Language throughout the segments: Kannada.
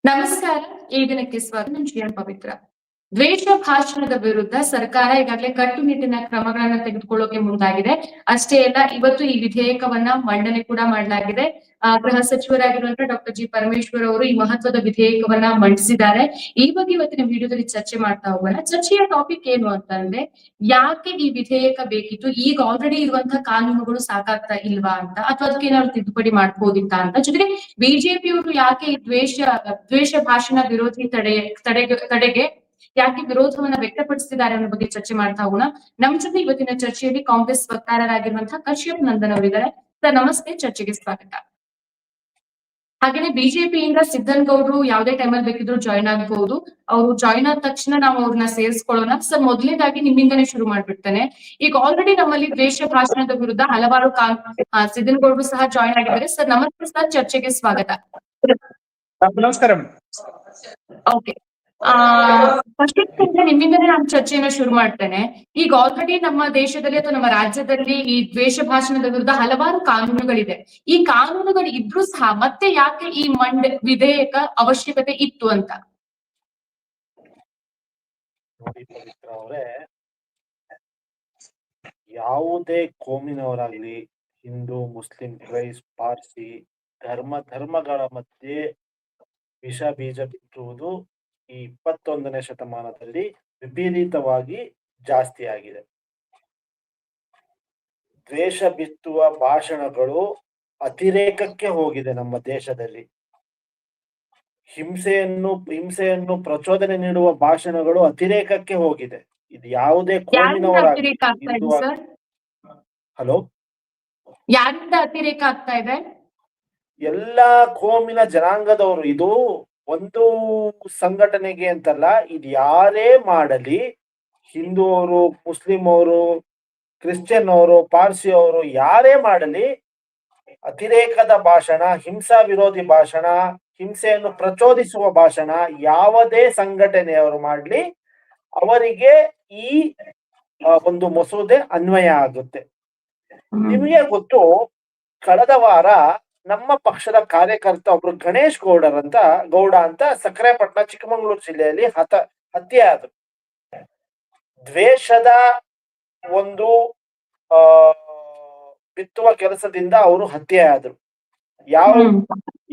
ನಮಸ್ಕಾರ. ಈ ದಿನಕ್ಕೆ ಸ್ವಾಗತ. ನಾನು ಶ್ರೀಯಂ ಪವಿತ್ರ. ದ್ವೇಷ ಭಾಷಣದ ವಿರುದ್ಧ ಸರ್ಕಾರ ಈಗಾಗಲೇ ಕಟ್ಟುನಿಟ್ಟಿನ ಕ್ರಮಗಳನ್ನ ತೆಗೆದುಕೊಳ್ಳೋಕೆ ಮುಂದಾಗಿದೆ. ಅಷ್ಟೇ ಅಲ್ಲ, ಇವತ್ತು ಈ ವಿಧೇಯಕವನ್ನ ಮಂಡನೆ ಕೂಡ ಮಾಡಲಾಗಿದೆ. ಗೃಹ ಸಚಿವರಾಗಿರುವಂತಹ ಡಾಕ್ಟರ್ ಜಿ ಪರಮೇಶ್ವರ್ ಅವರು ಈ ಮಹತ್ವದ ವಿಧೇಯಕವನ್ನ ಮಂಡಿಸಿದ್ದಾರೆ. ಈ ಬಗ್ಗೆ ಇವತ್ತಿನ ವಿಡಿಯೋದಲ್ಲಿ ಚರ್ಚೆ ಮಾಡ್ತಾ ಹೋಗೋಣ. ಚರ್ಚೆಯ ಟಾಪಿಕ್ ಏನು ಅಂತಂದ್ರೆ, ಯಾಕೆ ಈ ವಿಧೇಯಕ ಬೇಕಿತ್ತು, ಈಗ ಆಲ್ರೆಡಿ ಇರುವಂತಹ ಕಾನೂನುಗಳು ಸಾಕಾಗ್ತಾ ಇಲ್ವಾ ಅಂತ, ಅಥವಾ ಅದಕ್ಕೆ ಏನಾದ್ರು ತಿದ್ದುಪಡಿ ಮಾಡ್ಬೋದಿತ್ತ ಅಂತ, ಜೊತೆಗೆ ಬಿಜೆಪಿಯವರು ಯಾಕೆ ಈ ದ್ವೇಷ ಭಾಷಣ ವಿರೋಧಿ ತಡೆಗೆ ಯಾಕೆ ವಿರೋಧವನ್ನ ವ್ಯಕ್ತಪಡಿಸಿದ್ದಾರೆ ಅನ್ನೋ ಬಗ್ಗೆ ಚರ್ಚೆ ಮಾಡ್ತಾ ಹೋಗೋಣ. ನಮ್ ಜೊತೆ ಇವತ್ತಿನ ಚರ್ಚೆಯಲ್ಲಿ ಕಾಂಗ್ರೆಸ್ ವಕ್ತಾರರಾಗಿರುವಂತಹ ಕಶ್ಯಪ್ ನಂದನ್ ಅವರಿದ್ದಾರೆ. ಸರ್ ನಮಸ್ತೆ, ಚರ್ಚೆಗೆ ಸ್ವಾಗತ. ಹಾಗೇನೆ ಬಿಜೆಪಿಯಿಂದ ಸಿದ್ದನ್ ಗೌಡ್ರು ಯಾವುದೇ ಟೈಮಲ್ಲಿ ಬೇಕಿದ್ರು ಜಾಯ್ನ್ ಆಗಬಹುದು. ಅವರು ಜಾಯ್ನ್ ಆದ ತಕ್ಷಣ ನಾವು ಅವ್ರನ್ನ ಸೇರಿಸ್ಕೊಳ್ಳೋಣ. ಸರ್, ಮೊದಲನೇದಾಗಿ ನಿಮ್ಮಿಂದನೇ ಶುರು ಮಾಡ್ಬಿಡ್ತೇನೆ. ಈಗ ಆಲ್ರೆಡಿ ನಮ್ಮಲ್ಲಿ ದ್ವೇಷ ಭಾಷಣದ ವಿರುದ್ಧ ಹಲವಾರು ಸಿದ್ದನ್ ಗೌಡ್ರು ಸಹ ಜಾಯ್ನ್ ಆಗಿದ್ದಾರೆ. ಸರ್ ನಮಸ್ತೆ ಸರ್, ಚರ್ಚೆಗೆ ಸ್ವಾಗತ. ನಮಸ್ಕಾರ. ಓಕೆ, ಫಸ್ಟ್ ನಿಮ್ಮಿಂದನೇ ನಾನು ಚರ್ಚೆಯನ್ನ ಶುರು ಮಾಡ್ತೇನೆ. ಈಗ ಆಲ್ರೆಡಿ ನಮ್ಮ ದೇಶದಲ್ಲಿ ಅಥವಾ ನಮ್ಮ ರಾಜ್ಯದಲ್ಲಿ ಈ ದ್ವೇಷ ಭಾಷಣದ ವಿರುದ್ಧ ಹಲವಾರು ಕಾನೂನುಗಳಿದೆ. ಈ ಕಾನೂನುಗಳು ಇದ್ರೂ ಸಹ ಮತ್ತೆ ಯಾಕೆ ಈ ವಿಧೇಯಕ ಅವಶ್ಯಕತೆ ಇತ್ತು ಅಂತ? ನೋಡಿ ಪವಿತ್ರ ಅವರೇ, ಯಾವುದೇ ಕೋಮಿನವರಾಗ್ಲಿ, ಹಿಂದೂ, ಮುಸ್ಲಿಂ, ಕ್ರೈಸ್ತ, ಪಾರ್ಸಿ ಧರ್ಮಗಳ ಮಧ್ಯೆ ವಿಷ ಬೀಜ ಬಿತ್ತುವುದು ಈ 21ನೇ ಶತಮಾನದಲ್ಲಿ ವಿಪರೀತವಾಗಿ ಜಾಸ್ತಿ ಆಗಿದೆ. ದ್ವೇಷ ಬಿತ್ತುವ ಭಾಷಣಗಳು ಅತಿರೇಕಕ್ಕೆ ಹೋಗಿದೆ. ನಮ್ಮ ದೇಶದಲ್ಲಿ ಹಿಂಸೆಯನ್ನು ಪ್ರಚೋದನೆ ನೀಡುವ ಭಾಷಣಗಳು ಅತಿರೇಕಕ್ಕೆ ಹೋಗಿದೆ. ಇದು ಯಾವುದೇ ಕೋಮಿನವರಾಗಲಿ, ಹಲೋ, ಯಾರಿಂದ ಅತಿರೇಕ ಆಗ್ತಾ ಇದೆ? ಎಲ್ಲಾ ಕೋಮಿನ ಜನಾಂಗದವರು. ಇದು ಒಂದು ಸಂಘಟನೆಗೆ ಅಂತಲ್ಲ, ಇದು ಯಾರೇ ಮಾಡಲಿ, ಹಿಂದೂ ಅವರು, ಮುಸ್ಲಿಂ ಅವರು, ಕ್ರಿಶ್ಚಿಯನ್ ಅವರು, ಪಾರ್ಸಿ ಅವರು, ಯಾರೇ ಮಾಡಲಿ, ಅತಿರೇಕದ ಭಾಷಣ, ಹಿಂಸಾ ವಿರೋಧಿ ಭಾಷಣ, ಹಿಂಸೆಯನ್ನು ಪ್ರಚೋದಿಸುವ ಭಾಷಣ ಯಾವುದೇ ಸಂಘಟನೆಯವರು ಮಾಡಲಿ, ಅವರಿಗೆ ಈ ಒಂದು ಮಸೂದೆ ಅನ್ವಯ ಆಗುತ್ತೆ. ನಿಮಗೆ ಗೊತ್ತು, ಕಳೆದ ವಾರ ನಮ್ಮ ಪಕ್ಷದ ಕಾರ್ಯಕರ್ತ ಒಬ್ರು ಗಣೇಶ್ ಗೌಡ ಅಂತ ಸಕ್ರೆಪಟ್ಟಣ, ಚಿಕ್ಕಮಗಳೂರು ಜಿಲ್ಲೆಯಲ್ಲಿ ಹತ್ಯೆ ಆದ್ರು. ದ್ವೇಷದ ಒಂದು ಬಿತ್ತುವ ಕೆಲಸದಿಂದ ಅವರು ಹತ್ಯೆ ಆದ್ರು.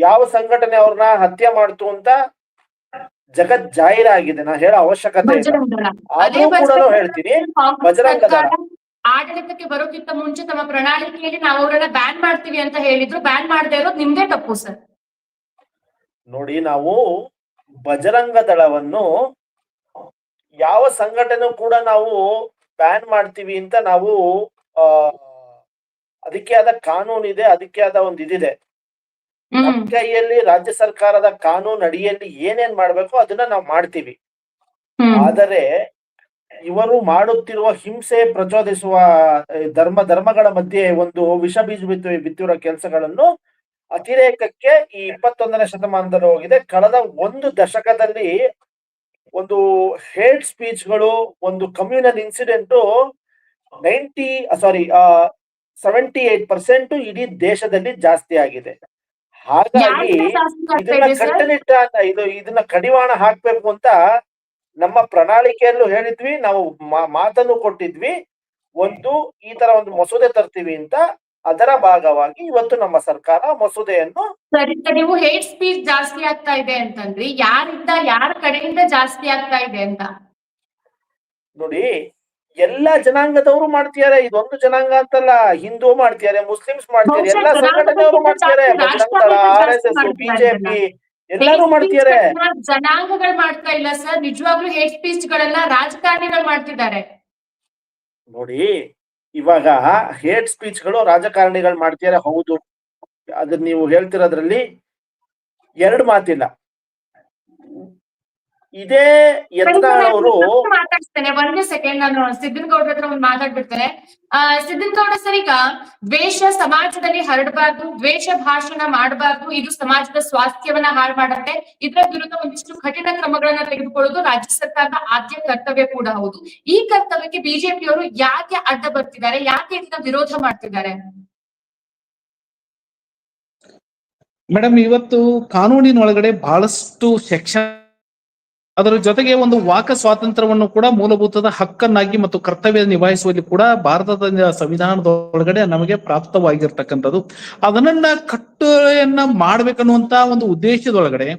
ಯಾವ ಸಂಘಟನೆ ಅವ್ರನ್ನ ಹತ್ಯೆ ಮಾಡ್ತು ಅಂತ ಜಗತ್ ಜಾಹೀರಾಗಿದೆ. ನಾ ಹೇಳೋ ಅವಶ್ಯಕತೆ ಇಲ್ಲ. ಆದ್ರೂ ಕೂಡ ಹೇಳ್ತೀನಿ, ಬಜರಂಗ ದಳ ಆಡಳಿತಕ್ಕೆ ಬರೋಕ್ಕಿಂತ ಮುಂಚೆ ತಮ್ಮ ಪ್ರಣಾಳಿಕೆಯಲ್ಲಿ ನಾವು ಅವರನ್ನ ಬ್ಯಾನ್ ಮಾಡ್ತೀವಿ ಅಂತ ಹೇಳಿದ್ರು. ಬ್ಯಾನ್ ಮಾಡದೇ ಇರೋದು ನಿಮ್ದೇ ತಪ್ಪು ಸರ್. ನೋಡಿ, ನಾವು ಬಜರಂಗ ದಳವನ್ನು ಯಾವ ಸಂಘಟನೆ ಕೂಡ ನಾವು ಬ್ಯಾನ್ ಮಾಡ್ತೀವಿ ಅಂತ ನಾವು ಅದಕ್ಕೆ ಆದ ಕಾನೂನು ಇದೆ, ಅದಕ್ಕೆ ಆದ ಒಂದು ಇದಿದೆ. ನಮ್ಮ ಕೈಯಲ್ಲಿ ರಾಜ್ಯ ಸರ್ಕಾರದ ಕಾನೂನು ಅಡಿಯಲ್ಲಿ ಏನೇನ್ ಮಾಡ್ಬೇಕು ಅದನ್ನ ನಾವು ಮಾಡ್ತೀವಿ. ಆದರೆ ಇವರು ಮಾಡುತ್ತಿರುವ ಹಿಂಸೆ ಪ್ರಚೋದಿಸುವ ಧರ್ಮಗಳ ಮಧ್ಯೆ ಒಂದು ವಿಷ ಬೀಜ ಬಿತ್ತಿರುವ ಕೆಲಸಗಳನ್ನು ಅತಿರೇಕಕ್ಕೆ ಈ 21ನೇ ಶತಮಾನದಲ್ಲಿ ಹೋಗಿದೆ. ಕಳೆದ ಒಂದು ದಶಕದಲ್ಲಿ ಒಂದು ಹೇಟ್ ಸ್ಪೀಚ್ಗಳು, ಒಂದು ಕಮ್ಯುನಲ್ ಇನ್ಸಿಡೆಂಟ್ 78% ಇಡೀ ದೇಶದಲ್ಲಿ ಜಾಸ್ತಿ ಆಗಿದೆ. ಹಾಗಾಗಿ ಇದನ್ನ ಕಡಿವಾಣ ಹಾಕ್ಬೇಕು ಅಂತ ನಮ್ಮ ಪ್ರಣಾಳಿಕೆಯಲ್ಲೂ ಹೇಳಿದ್ವಿ, ನಾವು ಮಾತನ್ನು ಕೊಟ್ಟಿದ್ವಿ. ಈ ತರ ಒಂದು ಮಸೂದೆ ತರ್ತೀವಿ ಅಂತ. ಅದರ ಭಾಗವಾಗಿ ಇವತ್ತು ನಮ್ಮ ಸರ್ಕಾರ ಮಸೂದೆಯನ್ನು. ಸರಿ, ನೀವು ಹೇಟ್ ಸ್ಪೀಚ್ ಜಾಸ್ತಿ ಆಗ್ತಾ ಇದೆ ಅಂತಂದ್ರಿ, ಯಾರ ಕಡೆಯಿಂದ ಜಾಸ್ತಿ ಆಗ್ತಾ ಇದೆ ಅಂತ? ನೋಡಿ, ಎಲ್ಲಾ ಜನಾಂಗದವರು ಮಾಡ್ತಿದ್ದಾರೆ. ಇದೊಂದು ಜನಾಂಗ ಅಂತಲ್ಲ, ಹಿಂದೂ ಮಾಡ್ತಿದ್ದಾರೆ, ಮುಸ್ಲಿಮ್ಸ್ ಮಾಡ್ತಿದ್ದಾರೆ, ಎಲ್ಲಾ ಸಂಘಟನೆಯವರು ಮಾಡ್ತಿದ್ದಾರೆ, ಬಜರಂಗ ದಳ, RSS, ಬಿಜೆಪಿ ಎಲ್ಲರೂ ಮಾಡ್ತಿದ್ದಾರೆ. ಜನಾಂಗಗಳು ಮಾಡ್ತಾ ಇಲ್ಲ ಸರ್, ನಿಜವಾಗ್ಲೂ ಹೇಟ್ ಸ್ಪೀಚ್ ಗಳೆಲ್ಲ ರಾಜಕಾರಣಿಗಳು ಮಾಡ್ತಿದ್ದಾರೆ. ನೋಡಿ, ಇವಾಗ ಹೇಟ್ ಸ್ಪೀಚ್ ಗಳು ರಾಜಕಾರಣಿಗಳು ಮಾಡ್ತಿದ್ದಾರೆ, ಹೌದು. ಅದನ್ನ ನೀವು ಹೇಳ್ತಿರೋದ್ರಲ್ಲಿ ಎರಡು ಮಾತಿಲ್ಲ. ಇದೇ ಯತ್ನಾಳ್ ಅವರು ಮಾತಾಡ್ತೇನೆ, ಒಂದೇ ಸೆಕೆಂಡ್. ನಾನು ಸಿದ್ದನ್ ಗೌಡ್ರ ಹತ್ರ ಒಂದು ಮಾತಾಡ್ಬಿಡ್ತೇನೆ. ಸಿದ್ದನ್ ಗೌಡ ಸರ್, ಈಗ ದ್ವೇಷ ಸಮಾಜದಲ್ಲಿ ಹರಡಬಾರ್ದು, ದ್ವೇಷ ಭಾಷಣ ಮಾಡಬಾರ್ದು, ಇದು ಸಮಾಜದ ಸ್ವಾಸ್ಥ್ಯವನ್ನ ಹಾಳು ಮಾಡುತ್ತೆ. ಇದರ ವಿರುದ್ಧ ಒಂದಿಷ್ಟು ಕಠಿಣ ಕ್ರಮಗಳನ್ನ ತೆಗೆದುಕೊಳ್ಳೋದು ರಾಜ್ಯ ಸರ್ಕಾರದ ಆದ್ಯ ಕರ್ತವ್ಯ ಕೂಡ ಹೌದು. ಈ ಕರ್ತವ್ಯಕ್ಕೆ ಬಿಜೆಪಿಯವರು ಯಾಕೆ ಅಡ್ಡ ಬರ್ತಿದ್ದಾರೆ, ಯಾಕೆ ಇದನ್ನ ವಿರೋಧ ಮಾಡ್ತಿದ್ದಾರೆ? ಮೇಡಮ್, ಇವತ್ತು ಕಾನೂನಿನ ಒಳಗಡೆ ಬಹಳಷ್ಟು ಸೆಕ್ಷನ್, ಅದರ ಜೊತೆಗೆ ಒಂದು ವಾಕ್ ಸ್ವಾತಂತ್ರ್ಯವನ್ನು ಕೂಡ ಮೂಲಭೂತದ ಹಕ್ಕನ್ನಾಗಿ ಮತ್ತು ಕರ್ತವ್ಯ ನಿಭಾಯಿಸುವಲ್ಲಿ ಕೂಡ ಭಾರತದ ಸಂವಿಧಾನದೊಳಗಡೆ ನಮಗೆ ಪ್ರಾಪ್ತವಾಗಿರ್ತಕ್ಕಂಥದ್ದು. ಅದನ್ನ ಕಟ್ಟುಯನ್ನ ಮಾಡ್ಬೇಕನ್ನುವಂತ ಒಂದು ಉದ್ದೇಶದೊಳಗಡೆ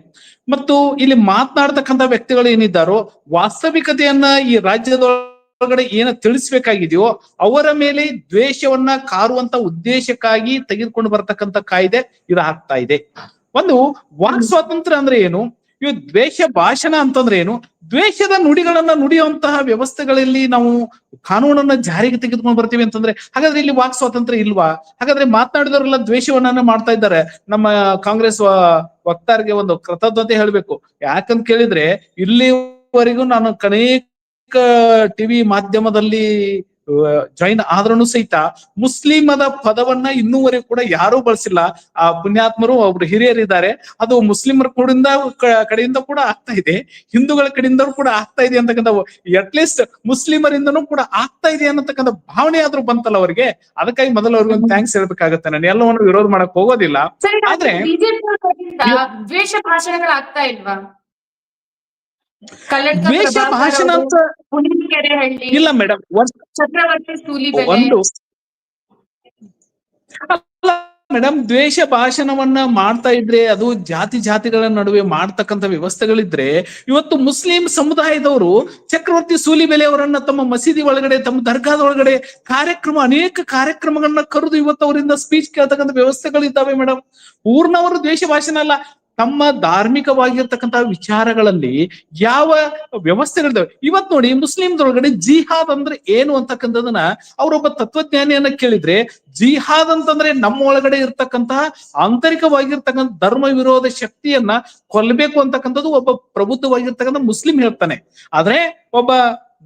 ಮತ್ತು ಇಲ್ಲಿ ಮಾತನಾಡ್ತಕ್ಕಂಥ ವ್ಯಕ್ತಿಗಳು ಏನಿದ್ದಾರೋ ವಾಸ್ತವಿಕತೆಯನ್ನ ಈ ರಾಜ್ಯದೊಳಗಡೆ ಏನ ತಿಳಿಸ್ಬೇಕಾಗಿದೆಯೋ ಅವರ ಮೇಲೆ ದ್ವೇಷವನ್ನ ಕಾರುವಂತ ಉದ್ದೇಶಕ್ಕಾಗಿ ತೆಗೆದುಕೊಂಡು ಬರ್ತಕ್ಕಂಥ ಕಾಯ್ದೆ ಇದು ಆಗ್ತಾ ಇದೆ. ಒಂದು ವಾಕ್ ಸ್ವಾತಂತ್ರ್ಯ ಅಂದ್ರೆ ಏನು, ಇವು ದ್ವೇಷ ಭಾಷಣ ಅಂತಂದ್ರೆ ಏನು, ದ್ವೇಷದ ನುಡಿಗಳನ್ನ ನುಡಿಯುವಂತಹ ವ್ಯವಸ್ಥೆಗಳಲ್ಲಿ ನಾವು ಕಾನೂನನ್ನ ಜಾರಿಗೆ ತೆಗೆದುಕೊಂಡು ಬರ್ತೀವಿ ಅಂತಂದ್ರೆ ಹಾಗಾದ್ರೆ ಇಲ್ಲಿ ವಾಕ್ ಸ್ವಾತಂತ್ರ್ಯ ಇಲ್ವಾ? ಹಾಗಾದ್ರೆ ಮಾತನಾಡಿದವರೆಲ್ಲ ದ್ವೇಷವನ್ನ ಮಾಡ್ತಾ ಇದ್ದಾರೆ. ನಮ್ಮ ಕಾಂಗ್ರೆಸ್ ವಕ್ತಾರಿಗೆ ಒಂದು ಕೃತಜ್ಞತೆ ಹೇಳ್ಬೇಕು. ಯಾಕಂತ ಕೇಳಿದ್ರೆ ಇಲ್ಲಿವರೆಗೂ ನಾನು ಅನೇಕ ಟಿವಿ ಮಾಧ್ಯಮದಲ್ಲಿ ಜಾಯಿನ್ ಆದ್ರೂ ಸಹಿತ ಮುಸ್ಲಿಮದ ಪದವನ್ನ ಇನ್ನೂವರೆಗೂ ಕೂಡ ಯಾರೂ ಬಳಸಿಲ್ಲ. ಆ ಪುಣ್ಯಾತ್ಮರು ಒಬ್ರು ಹಿರಿಯರಿದ್ದಾರೆ, ಅದು ಮುಸ್ಲಿಮರ ಕಡೆಯಿಂದ ಕೂಡ ಆಗ್ತಾ ಇದೆ, ಹಿಂದೂಗಳ ಕಡೆಯಿಂದ ಕೂಡ ಆಗ್ತಾ ಇದೆ ಅಂತಕ್ಕಂಥ, ಅಟ್ಲೀಸ್ಟ್ ಮುಸ್ಲಿಮರಿಂದನೂ ಕೂಡ ಆಗ್ತಾ ಇದೆ ಅನ್ನತಕ್ಕಂಥ ಭಾವನೆ ಆದ್ರೂ ಬಂತಲ್ಲ ಅವರಿಗೆ. ಅದಕ್ಕಾಗಿ ಮೊದಲು ಅವ್ರಿಗೆ ಒಂದು ಥ್ಯಾಂಕ್ಸ್ ಹೇಳ್ಬೇಕಾಗತ್ತೆ. ನಾನು ಎಲ್ಲವನ್ನು ವಿರೋಧ ಮಾಡಕ್ ಹೋಗೋದಿಲ್ಲ. ಆದ್ರೆ ದ್ವೇಷ ಭಾಷಣಗಳಾಗ್ತಾ ಇಲ್ವಾ? ದ್ವೇಷ ಭಾಷಣ ಅಂತ ಇಲ್ಲ ಮೇಡಮ್. ಚಕ್ರವರ್ತಿ ಸೂಲಿಬೆಲೆ ಒಂದು ಮೇಡಮ್, ದ್ವೇಷ ಭಾಷಣವನ್ನ ಮಾಡ್ತಾ ಇದ್ರೆ ಅದು ಜಾತಿಗಳ ನಡುವೆ ಮಾಡ್ತಕ್ಕಂಥ ವ್ಯವಸ್ಥೆಗಳಿದ್ರೆ, ಇವತ್ತು ಮುಸ್ಲಿಂ ಸಮುದಾಯದವರು ಚಕ್ರವರ್ತಿ ಸೂಲಿಬೆಲೆ ಅವರನ್ನ ತಮ್ಮ ಮಸೀದಿ ಒಳಗಡೆ, ತಮ್ಮ ದರ್ಗಾದ ಒಳಗಡೆ ಅನೇಕ ಕಾರ್ಯಕ್ರಮಗಳನ್ನ ಕರೆದು ಇವತ್ತು ಅವರಿಂದ ಸ್ಪೀಚ್ ಕೇಳ್ತಕ್ಕಂಥ ವ್ಯವಸ್ಥೆಗಳಿದ್ದಾವೆ ಮೇಡಮ್. ಪೂರ್ಣವರು ದ್ವೇಷ ಭಾಷಣ ಅಲ್ಲ, ತಮ್ಮ ಧಾರ್ಮಿಕವಾಗಿರ್ತಕ್ಕಂತಹ ವಿಚಾರಗಳಲ್ಲಿ ಯಾವ ವ್ಯವಸ್ಥೆಗಳಿದ್ದಾವೆ. ಇವತ್ ನೋಡಿ, ಮುಸ್ಲಿಂದೊಳಗಡೆ ಜಿಹಾದ್ ಅಂದ್ರೆ ಏನು ಅಂತಕ್ಕಂಥದನ್ನ ಅವರೊಬ್ಬ ತತ್ವಜ್ಞಾನಿಯನ್ನ ಕೇಳಿದ್ರೆ, ಜಿಹಾದ್ ಅಂತಂದ್ರೆ ನಮ್ಮ ಒಳಗಡೆ ಇರ್ತಕ್ಕಂತಹ ಆಂತರಿಕವಾಗಿರ್ತಕ್ಕಂಥ ಧರ್ಮ ವಿರೋಧ ಶಕ್ತಿಯನ್ನ ಕೊಲ್ಲಬೇಕು ಅಂತಕ್ಕಂಥದ್ದು ಒಬ್ಬ ಪ್ರಬುದ್ಧವಾಗಿರ್ತಕ್ಕಂಥ ಮುಸ್ಲಿಂ ಹೇಳ್ತಾನೆ. ಆದ್ರೆ ಒಬ್ಬ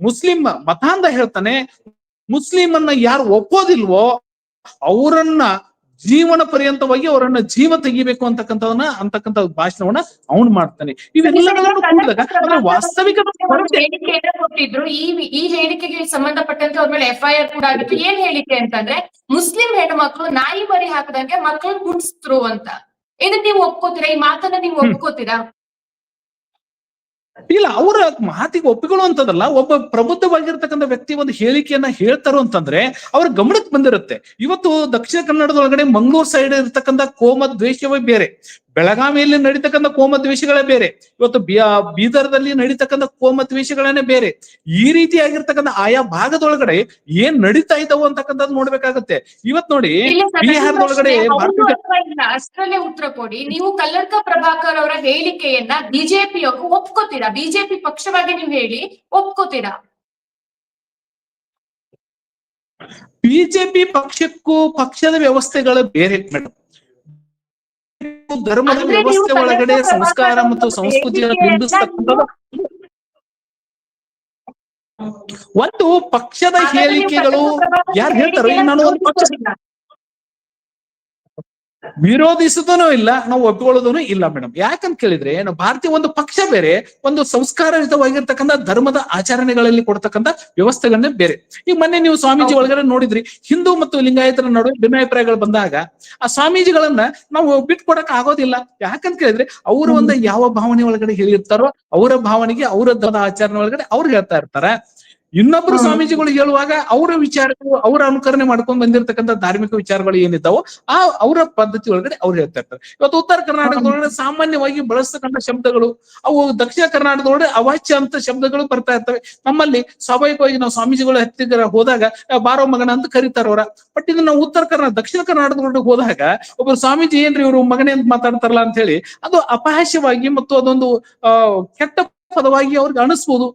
ಮುಸ್ಲಿಂ ಮತಾಂಧ ಹೇಳ್ತಾನೆ, ಮುಸ್ಲಿಮನ್ನ ಯಾರು ಒಪ್ಪೋದಿಲ್ವೋ ಅವರನ್ನ ಜೀವನ ಪರ್ಯಂತವಾಗಿ ಅವರನ್ನ ಜೀವ ತೆಗಿಬೇಕು ಅಂತಕ್ಕಂಥ ಭಾಷಣವನ್ನ ಅವನು ಮಾಡ್ತಾನೆ. ಇವೆಲ್ಲ ವಾಸ್ತವಿಕ ಹೇಳಿಕೆಯನ್ನ ಕೊಟ್ಟಿದ್ರು. ಈ ಹೇಳಿಕೆಗೆ ಸಂಬಂಧಪಟ್ಟಂತೆ ಅವ್ರ ಮೇಲೆ FIR ಕೂಡ ಆಗಿತ್ತು. ಏನ್ ಹೇಳಿಕೆ ಅಂತಂದ್ರೆ, ಮುಸ್ಲಿಂ ಹೆಣ್ಮಕ್ಳು ನಾಯಿ ಮರಿ ಹಾಕದಂಗೆ ಮಕ್ಕಳು ಕುಡಿಸ್ತರು ಅಂತ. ಇದನ್ನ ನೀವು ಒಪ್ಕೋತೀರಾ? ಈ ಮಾತನ್ನ ನೀವು ಒಪ್ಕೋತೀರಾ? ಇಲ್ಲ, ಅವರ ಮಾತಿಗೆ ಒಪ್ಪಿಕೊಳ್ಳುವಂತದಲ್ಲ. ಒಬ್ಬ ಪ್ರಬುದ್ಧವಾಗಿರ್ತಕ್ಕಂಥ ವ್ಯಕ್ತಿ ಒಂದು ಹೇಳಿಕೆಯನ್ನ ಹೇಳ್ತಾರೋ ಅಂತಂದ್ರೆ ಅವ್ರ ಗಮನಕ್ಕೆ ಬಂದಿರುತ್ತೆ. ಇವತ್ತು ದಕ್ಷಿಣ ಕನ್ನಡದೊಳಗಡೆ ಮಂಗಳೂರು ಸೈಡ್ ಇರ್ತಕ್ಕಂಥ ಕೋಮ ದ್ವೇಷವೇ ಬೇರೆ, ಬೆಳಗಾವಿಯಲ್ಲಿ ನಡೀತಕ್ಕಂಥ ಕೋಮ ದ್ವೇಷಗಳೇ ಬೇರೆ, ಇವತ್ತು ಬೀದರ್ದಲ್ಲಿ ನಡೀತಕ್ಕಂಥ ಕೋಮ ದ್ವೇಷಗಳನ್ನೇ ಬೇರೆ. ಈ ರೀತಿಯಾಗಿರ್ತಕ್ಕಂಥ ಆಯಾ ಭಾಗದೊಳಗಡೆ ಏನ್ ನಡೀತಾ ಇದ್ದಾವು ಅಂತಕ್ಕಂಥದ್ದು ನೋಡ್ಬೇಕಾಗತ್ತೆ. ಇವತ್ ನೋಡಿ, ಬಿಹಾರದೊಳಗಡೆ ಅಷ್ಟರಲ್ಲೇ ಉತ್ತರ ಕೊಡಿ. ನೀವು ಕಲ್ಲಡ್ಕ ಪ್ರಭಾಕರ್ ಅವರ ಹೇಳಿಕೆಯನ್ನ ಬಿಜೆಪಿಯವರು ಒಪ್ಕೋತೀರಾ? ಬಿಜೆಪಿ ಪಕ್ಷವಾಗಿ ನೀವು ಹೇಳಿ ಒಪ್ಕೋತೀರಾ? ಬಿಜೆಪಿ ಪಕ್ಷಕ್ಕೂ ಪಕ್ಷದ ವ್ಯವಸ್ಥೆಗಳು ಬೇರೆ ಮೇಡಮ್. ಧರ್ಮದ ವ್ಯವಸ್ಥೆ ಒಳಗಡೆ ಸಂಸ್ಕಾರ ಮತ್ತು ಸಂಸ್ಕೃತಿಯನ್ನು ಬಿಂಬಿಸ್ತಕ್ಕಂಥದ್ದು ಒಂದು ಪಕ್ಷದ ಹೇಳಿಕೆಗಳು. ಯಾರು ಹೇಳ್ತಾರೋ, ಈಗ ನಾನು ಒಂದು ಪಕ್ಷ ವಿರೋಧಿಸುದನೂ ಇಲ್ಲ, ನಾವು ಒಪ್ಪಿಕೊಳ್ಳೋದೂ ಇಲ್ಲ ಮೇಡಮ್. ಯಾಕಂತ ಕೇಳಿದ್ರೆ, ನಾವು ಭಾರತೀಯ ಒಂದು ಪಕ್ಷ ಬೇರೆ, ಒಂದು ಸಂಸ್ಕಾರಯುತವಾಗಿರ್ತಕ್ಕಂಥ ಧರ್ಮದ ಆಚರಣೆಗಳಲ್ಲಿ ಕೊಡ್ತಕ್ಕಂಥ ವ್ಯವಸ್ಥೆಗಳನ್ನೇ ಬೇರೆ. ಈಗ ಮೊನ್ನೆ ನೀವು ಸ್ವಾಮೀಜಿ ಒಳಗಡೆ ನೋಡಿದ್ರಿ, ಹಿಂದೂ ಮತ್ತು ಲಿಂಗಾಯತರ ನಡುವೆ ಭಿನ್ನಾಭಿಪ್ರಾಯಗಳು ಬಂದಾಗ ಆ ಸ್ವಾಮೀಜಿಗಳನ್ನ ನಾವು ಬಿಟ್ಕೊಡಕ್ ಆಗೋದಿಲ್ಲ. ಯಾಕಂತ ಕೇಳಿದ್ರೆ, ಅವರು ಒಂದು ಯಾವ ಭಾವನೆ ಒಳಗಡೆ ಹೇಳಿರ್ತಾರೋ ಅವರ ಭಾವನೆಗೆ, ಅವರ ಧರ್ಮದ ಆಚರಣೆ ಒಳಗಡೆ ಅವ್ರು ಹೇಳ್ತಾ ಇರ್ತಾರೆ. ಇನ್ನೊಬ್ರು ಸ್ವಾಮೀಜಿಗಳು ಹೇಳುವಾಗ ಅವರ ವಿಚಾರಗಳು, ಅವರ ಅನುಕರಣೆ ಮಾಡ್ಕೊಂಡು ಬಂದಿರತಕ್ಕಂಥ ಧಾರ್ಮಿಕ ವಿಚಾರಗಳು ಏನಿದ್ದಾವೋ ಅವರ ಪದ್ಧತಿ ಒಳಗಡೆ ಅವ್ರು ಹೇಳ್ತಾ ಇರ್ತಾರೆ. ಇವತ್ತು ಉತ್ತರ ಕರ್ನಾಟಕದೊಳಗಡೆ ಸಾಮಾನ್ಯವಾಗಿ ಬಳಸ್ತಕ್ಕಂಥ ಶಬ್ದಗಳು ಅವು ದಕ್ಷಿಣ ಕರ್ನಾಟಕದೊಳಗಡೆ ಅವಾಚ್ಯ ಅಂತ ಶಬ್ದಗಳು ಬರ್ತಾ ಇರ್ತವೆ. ನಮ್ಮಲ್ಲಿ ಸ್ವಾಭಾವಿಕವಾಗಿ ನಾವು ಸ್ವಾಮೀಜಿಗಳು ಹತ್ತಿರ ಹೋದಾಗ ಬಾರೋ ಮಗನ ಅಂತ ಕರೀತಾರ ಅವರ. ಬಟ್ ಇದನ್ನ ನಾವು ದಕ್ಷಿಣ ಕರ್ನಾಟಕದೊಳಗೆ ಹೋದಾಗ ಒಬ್ಬರು ಸ್ವಾಮೀಜಿ ಏನ್ರಿ ಇವರು ಮಗನೇ ಅಂತ ಮಾತಾಡ್ತಾರಲ್ಲ ಅಂತ ಹೇಳಿ ಅದು ಅಪಹಾಸ್ಯವಾಗಿ ಮತ್ತು ಅದೊಂದು ಕೆಟ್ಟ ಪದವಾಗಿ ಅವ್ರಿಗೆ ಅನಿಸ್ಬೋದು.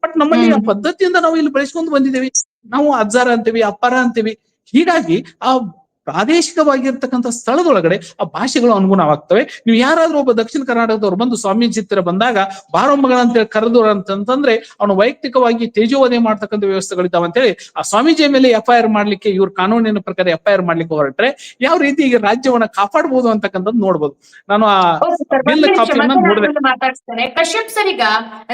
ಬಟ್ ನಮ್ಮಲ್ಲಿ ಆ ಪದ್ಧತಿಯಿಂದ ನಾವು ಇಲ್ಲಿ ಬೆಳೆಸ್ಕೊಂಡು ಬಂದಿದ್ದೇವೆ. ನಾವು ಅಜ್ಜಾರ ಅಂತೀವಿ, ಅಪ್ಪಾರ ಅಂತೀವಿ. ಹೀಗಾಗಿ ಆ ಪ್ರಾದೇಶಿಕವಾಗಿರ್ತಕ್ಕಂಥ ಸ್ಥಳದೊಳಗಡೆ ಆ ಭಾಷೆಗಳು ಅನುಗುಣವಾಗ್ತವೆ. ನೀವು ಯಾರಾದ್ರೂ ಒಬ್ಬ ದಕ್ಷಿಣ ಕರ್ನಾಟಕದವ್ರು ಬಂದು ಸ್ವಾಮೀಜಿ ಹತ್ತಿರ ಬಂದಾಗ ಬಾರೋ ಮಗಳ ಅಂತೇಳಿ ಕರೆದು ಅಂತಂದ್ರೆ ಅವನು ವೈಯಕ್ತಿಕವಾಗಿ ತೇಜೋವಧೆ ಮಾಡ್ತಕ್ಕಂಥ ವ್ಯವಸ್ಥೆಗಳಿದ್ದಾವೆ ಅಂತೇಳಿ ಆ ಸ್ವಾಮೀಜಿಯ ಮೇಲೆ FIR ಮಾಡ್ಲಿಕ್ಕೆ, ಇವ್ರ ಕಾನೂನಿನ ಪ್ರಕಾರ FIR ಮಾಡ್ಲಿಕ್ಕೆ ಹೊರಟ್ರೆ ಯಾವ ರೀತಿ ಈಗ ರಾಜ್ಯವನ್ನ ಕಾಪಾಡಬಹುದು ಅಂತಕ್ಕಂಥದ್ದು ನೋಡ್ಬೋದು. ನಾನು ಆ ಮಾತಾಡ್ತೇನೆ. ಕಶ್ಯಪ್ ಸರ್, ಈಗ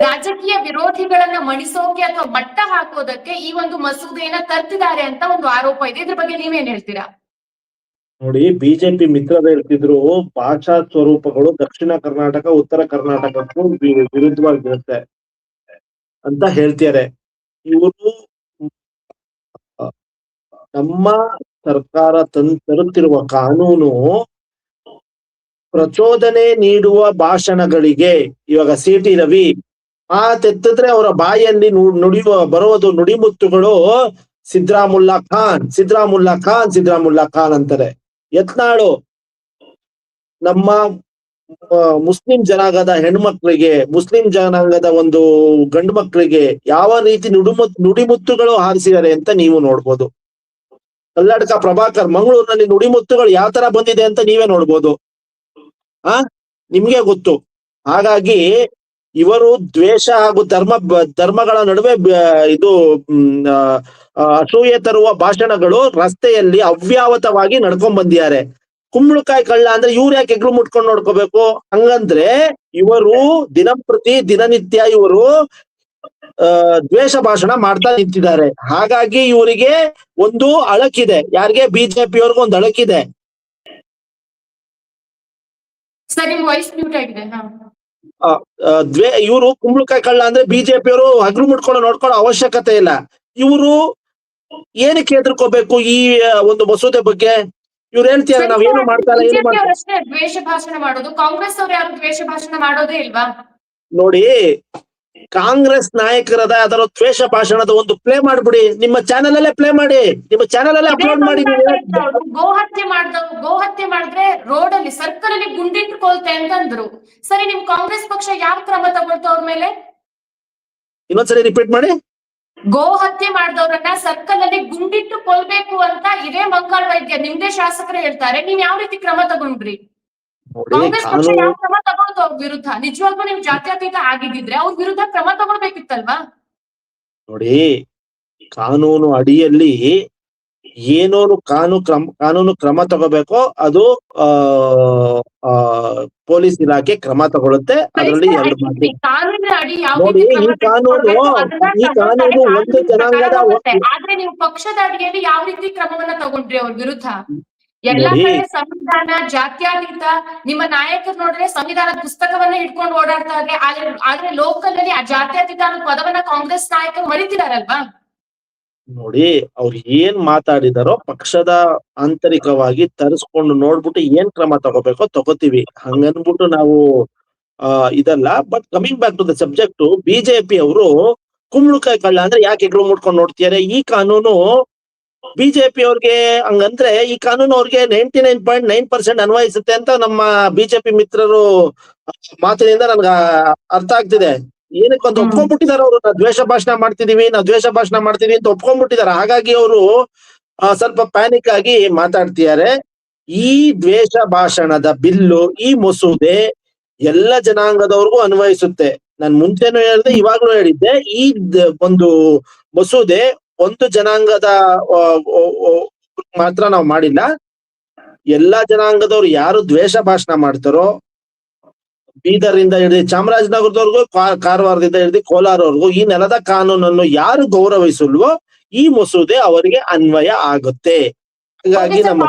ರಾಜಕೀಯ ವಿರೋಧಿಗಳನ್ನ ಮಣಿಸೋಕೆ ಅಥವಾ ಮಟ್ಟ ಹಾಕೋದಕ್ಕೆ ಈ ಒಂದು ಮಸೂದೆಯನ್ನ ತರ್ತಿದ್ದಾರೆ ಅಂತ ಒಂದು ಆರೋಪ ಇದೆ. ಇದ್ರ ಬಗ್ಗೆ ನೀವೇನ್ ಹೇಳ್ತೀರಾ? ನೋಡಿ, ಬಿಜೆಪಿ ಮಿತ್ರರು ಹೇಳ್ತಿದ್ರು ಭಾಷಾ ಸ್ವರೂಪಗಳು ದಕ್ಷಿಣ ಕರ್ನಾಟಕ ಉತ್ತರ ಕರ್ನಾಟಕಕ್ಕೂ ವಿರುದ್ಧವಾಗಿರುತ್ತೆ ಅಂತ ಹೇಳ್ತಾರೆ. ಇವರು ನಮ್ಮ ಸರ್ಕಾರ ತರುತ್ತಿರುವ ಕಾನೂನು ಪ್ರಚೋದನೆ ನೀಡುವ ಭಾಷಣಗಳಿಗೆ, ಇವಾಗ ಸಿ.ಟಿ. ರವಿ ತೆತ್ತಿದ್ರೆ ಅವರ ಬಾಯಲ್ಲಿ ಬರುವುದು ನುಡಿಮುತ್ತುಗಳು ಸಿದ್ರಾಮುಲ್ಲಾ ಖಾನ್ ಅಂತಾರೆ. ಯತ್ನಾಳು ನಮ್ಮ ಮುಸ್ಲಿಂ ಜನಾಂಗದ ಹೆಣ್ಮಕ್ಳಿಗೆ, ಮುಸ್ಲಿಂ ಜನಾಂಗದ ಒಂದು ಗಂಡು ಮಕ್ಕಳಿಗೆ ಯಾವ ರೀತಿ ನುಡಿಮುತ್ತುಗಳು ಹಾರಿಸಿದ್ದಾರೆ ಅಂತ ನೀವು ನೋಡ್ಬೋದು. ಕಲ್ಲಡ್ಕ ಪ್ರಭಾಕರ್ ಮಂಗಳೂರಿನಲ್ಲಿ ನುಡಿಮುತ್ತುಗಳು ಯಾವ ತರ ಬಂದಿದೆ ಅಂತ ನೀವೇ ನೋಡ್ಬೋದು. ನಿಮ್ಗೆ ಗೊತ್ತು. ಹಾಗಾಗಿ ಇವರು ದ್ವೇಷ ಹಾಗೂ ಧರ್ಮಗಳ ನಡುವೆ ಇದು ಅಸೂಯೆ ತರುವ ಭಾಷಣಗಳು ರಸ್ತೆಯಲ್ಲಿ ಅವ್ಯಾವತವಾಗಿ ನಡ್ಕೊಂಡ್ ಬಂದಿದ್ದಾರೆ. ಕುಂಬಳಕಾಯಿ ಕಳ್ಳ ಅಂದ್ರೆ ಇವ್ರು ಯಾಕೆ ಹೆಗ್ಲು ಮುಟ್ಕೊಂಡು ನೋಡ್ಕೋಬೇಕು? ಹಂಗಂದ್ರೆ ಇವರು ದಿನನಿತ್ಯ ಇವರು ದ್ವೇಷ ಭಾಷಣ ಮಾಡ್ತಾ ನಿಂತಿದ್ದಾರೆ. ಹಾಗಾಗಿ ಇವರಿಗೆ ಒಂದು ಅಳಕಿದೆ. ಯಾರಿಗೆ? ಬಿಜೆಪಿ ಅವ್ರಿಗೆ ಒಂದು ಅಳಕಿದೆ. ಇವರು ಕುಂಬಳಕಾಯಿ ಕಳ್ಳ ಅಂದ್ರೆ ಬಿಜೆಪಿ ಅವರು ಹಗ್ಲು ಮುಟ್ಕೊಂಡು ನೋಡ್ಕೊಳ್ಳೋ ಅವಶ್ಯಕತೆ ಇಲ್ಲ. ಇವರು ಏನಕ್ಕೆ ಹೆದರ್ಕೋಬೇಕು ಈ ಒಂದು ಮಸೂದೆ ಬಗ್ಗೆ? ಇವ್ರು ಹೇಳ್ತಾರೆ ನಾವೇನು ಮಾಡ್ತಾರೆ, ಏನು ಮಾಡ್ತಾರೆ. ದ್ವೇಷ ಭಾಷಣ ಮಾಡೋದು ಕಾಂಗ್ರೆಸ್ ಅವ್ರು ಯಾರು ದ್ವೇಷ ಭಾಷಣ ಮಾಡೋದೇ ಇಲ್ವಾ? ನೋಡಿ, ಕಾಂಗ್ರೆಸ್ ನಾಯಕರದ ಅದರ ದ್ವೇಷ ಭಾಷಣದ ಒಂದು ಪ್ಲೇ ಮಾಡ್ಬಿಡಿ, ನಿಮ್ಮ ಚಾನೆಲ್ ಅಲ್ಲೇ ಪ್ಲೇ ಮಾಡಿ, ನಿಮ್ಮ ಚಾನೆಲ್ ಅಲ್ಲೇ ಅಪ್ಲೋಡ್ ಮಾಡಿ. ಗೋಹತ್ಯೆ ಮಾಡಿದ್ರೆ ರೋಡ್ ಅಲ್ಲಿ ಸರ್ಕಲ್ ಅಲ್ಲಿ ಗುಂಡಿಟ್ಕೊಳ್ತೆ ಅಂತಂದ್ರು. ಸರಿ, ನಿಮ್ ಕಾಂಗ್ರೆಸ್ ಪಕ್ಷ ಯಾವ ಕ್ರಮ ತಗೊಳ್ತು ಅವ್ರ ಮೇಲೆ? ಇನ್ನೊಂದ್ಸರಿ ರಿಪೀಟ್ ಮಾಡಿ. ಗೋಹತ್ಯೆ ಮಾಡಿದವ್ರನ್ನ ಸರ್ಕಲ್ ಅಲ್ಲಿ ಗುಂಡಿಟ್ಟು ಕೊಲ್ಬೇಕು ಅಂತ ಇದೇ ಮಂಕಾಳ್ ವೈದ್ಯ ನಿಮ್ದೇ ಶಾಸಕರು ಹೇಳ್ತಾರೆ. ನೀವ್ ಯಾವ ರೀತಿ ಕ್ರಮ ತಗೊಂಡ್ರಿ? ಕಾಂಗ್ರೆಸ್ ಪಕ್ಷ ಯಾವ ಕ್ರಮ ತಗೊಳ್ತು ಅವ್ರ ವಿರುದ್ಧ? ನಿಜವಾಗ್ಲೂ ನೀವು ಜಾತ್ಯತೀತ ಆಗಿದ್ರೆ ಅವ್ರ ವಿರುದ್ಧ ಕ್ರಮ ತಗೊಳ್ಬೇಕಿತ್ತಲ್ವಾ? ನೋಡಿ, ಕಾನೂನು ಅಡಿಯಲ್ಲಿ ಏನೋನು ಕಾನೂನು ಕ್ರಮ ತಗೋಬೇಕೋ ಅದು ಪೊಲೀಸ್ ಇಲಾಖೆ ಕ್ರಮ ತಗೊಳುತ್ತೆ. ಅದರಲ್ಲಿ ಎರಡು ಮಾತು. ನೋಡಿ, ಈ ಕಾನೂನು ಒಂದು ಜನಾಂಗದ ಆದ್ರೆ ನೀವು ಪಕ್ಷದ ಅಡಿಯಲ್ಲಿ ಯಾವ ರೀತಿ ಕ್ರಮವನ್ನ ತಗೊಂಡ್ರಿ ಅವ್ರ ವಿರುದ್ಧ? ಎಲ್ಲಾ ಕಡೆ ಸಂವಿಧಾನ, ಜಾತ್ಯತೀತ, ನಿಮ್ಮ ನಾಯಕರು ನೋಡಿದ್ರೆ ಸಂವಿಧಾನದ ಪುಸ್ತಕವನ್ನ ಇಟ್ಕೊಂಡು ಓಡಾಡ್ತಾ ಇದ್ರೆ, ಆದ್ರೆ ಲೋಕಲ್ ಅಲ್ಲಿ ಆ ಜಾತ್ಯತೀತ ಅನ್ನೋ ಪದವನ್ನ ಕಾಂಗ್ರೆಸ್ ನಾಯಕರು ಮರಿತಿದಾರಲ್ವಾ? ನೋಡಿ, ಅವ್ರು ಏನ್ ಮಾತಾಡಿದಾರೋ ಪಕ್ಷದ ಆಂತರಿಕವಾಗಿ ತರಿಸ್ಕೊಂಡು ನೋಡ್ಬಿಟ್ಟು ಏನ್ ಕ್ರಮ ತಗೋಬೇಕೋ ತಗೋತೀವಿ. ಹಂಗನ್ಬಿಟ್ಟು ನಾವು ಇದಲ್ಲ. But coming back to the subject, BJP ಅವರು ಕುಂಬಳಕಾಯಿ ಕಳ್ಳ ಅಂದ್ರೆ ಯಾಕೆ ಹೆಗ್ಲು ಮುಟ್ಕೊಂಡು ನೋಡ್ತಿದ್ದಾರೆ? ಈ ಕಾನೂನು ಬಿಜೆಪಿ ಅವ್ರಿಗೆ ಹಂಗಂದ್ರೆ ಈ ಕಾನೂನು ಅವ್ರಿಗೆ 99.9% ಅನ್ವಯಿಸುತ್ತೆ ಅಂತ ನಮ್ಮ ಬಿಜೆಪಿ ಮಿತ್ರರು ಮಾತಿನಿಂದ ನನ್ಗ ಅರ್ಥ ಆಗ್ತಿದೆ. ಏನಕ್ಕೆ ಒಂದು ಒಪ್ಕೊಂಡ್ಬಿಟ್ಟಿದಾರೆ ಅವರು, ನಾವು ದ್ವೇಷ ಭಾಷಣ ಮಾಡ್ತಿದೀವಿ ಅಂತ ಒಪ್ಕೊಂಡ್ಬಿಟ್ಟಿದಾರೆ. ಹಾಗಾಗಿ ಅವರು ಸ್ವಲ್ಪ ಪ್ಯಾನಿಕ್ ಆಗಿ ಮಾತಾಡ್ತಿದ್ದಾರೆ. ಈ ದ್ವೇಷ ಭಾಷಣದ ಬಿಲ್ಲು, ಈ ಮಸೂದೆ ಎಲ್ಲ ಜನಾಂಗದವ್ರಿಗೂ ಅನ್ವಯಿಸುತ್ತೆ. ನಾನ್ ಮುಂಚೆನೂ ಹೇಳಿದೆ, ಇವಾಗ್ಲೂ ಹೇಳಿದ್ದೆ. ಈ ಒಂದು ಮಸೂದೆ ಒಂದು ಜನಾಂಗದ ಮಾತ್ರ ನಾವು ಮಾಡಿಲ್ಲ. ಎಲ್ಲಾ ಜನಾಂಗದವ್ರು ಯಾರು ದ್ವೇಷ ಭಾಷಣ ಮಾಡ್ತಾರೋ, ಬೀದರ್ದಿಂದ ಹಿಡಿದು ಚಾಮರಾಜನಗರದವರೆಗೂ, ಕಾರವಾರದಿಂದ ಹಿಡಿದು ಕೋಲಾರವರೆಗೂ ಈ ನೆಲದ ಕಾನೂನನ್ನು ಯಾರು ಗೌರವಿಸಲ್ವೋ ಈ ಮಸೂದೆ ಅವರಿಗೆ ಅನ್ವಯ ಆಗುತ್ತೆ. ಹಾಗಾಗಿ ನಮ್ಮ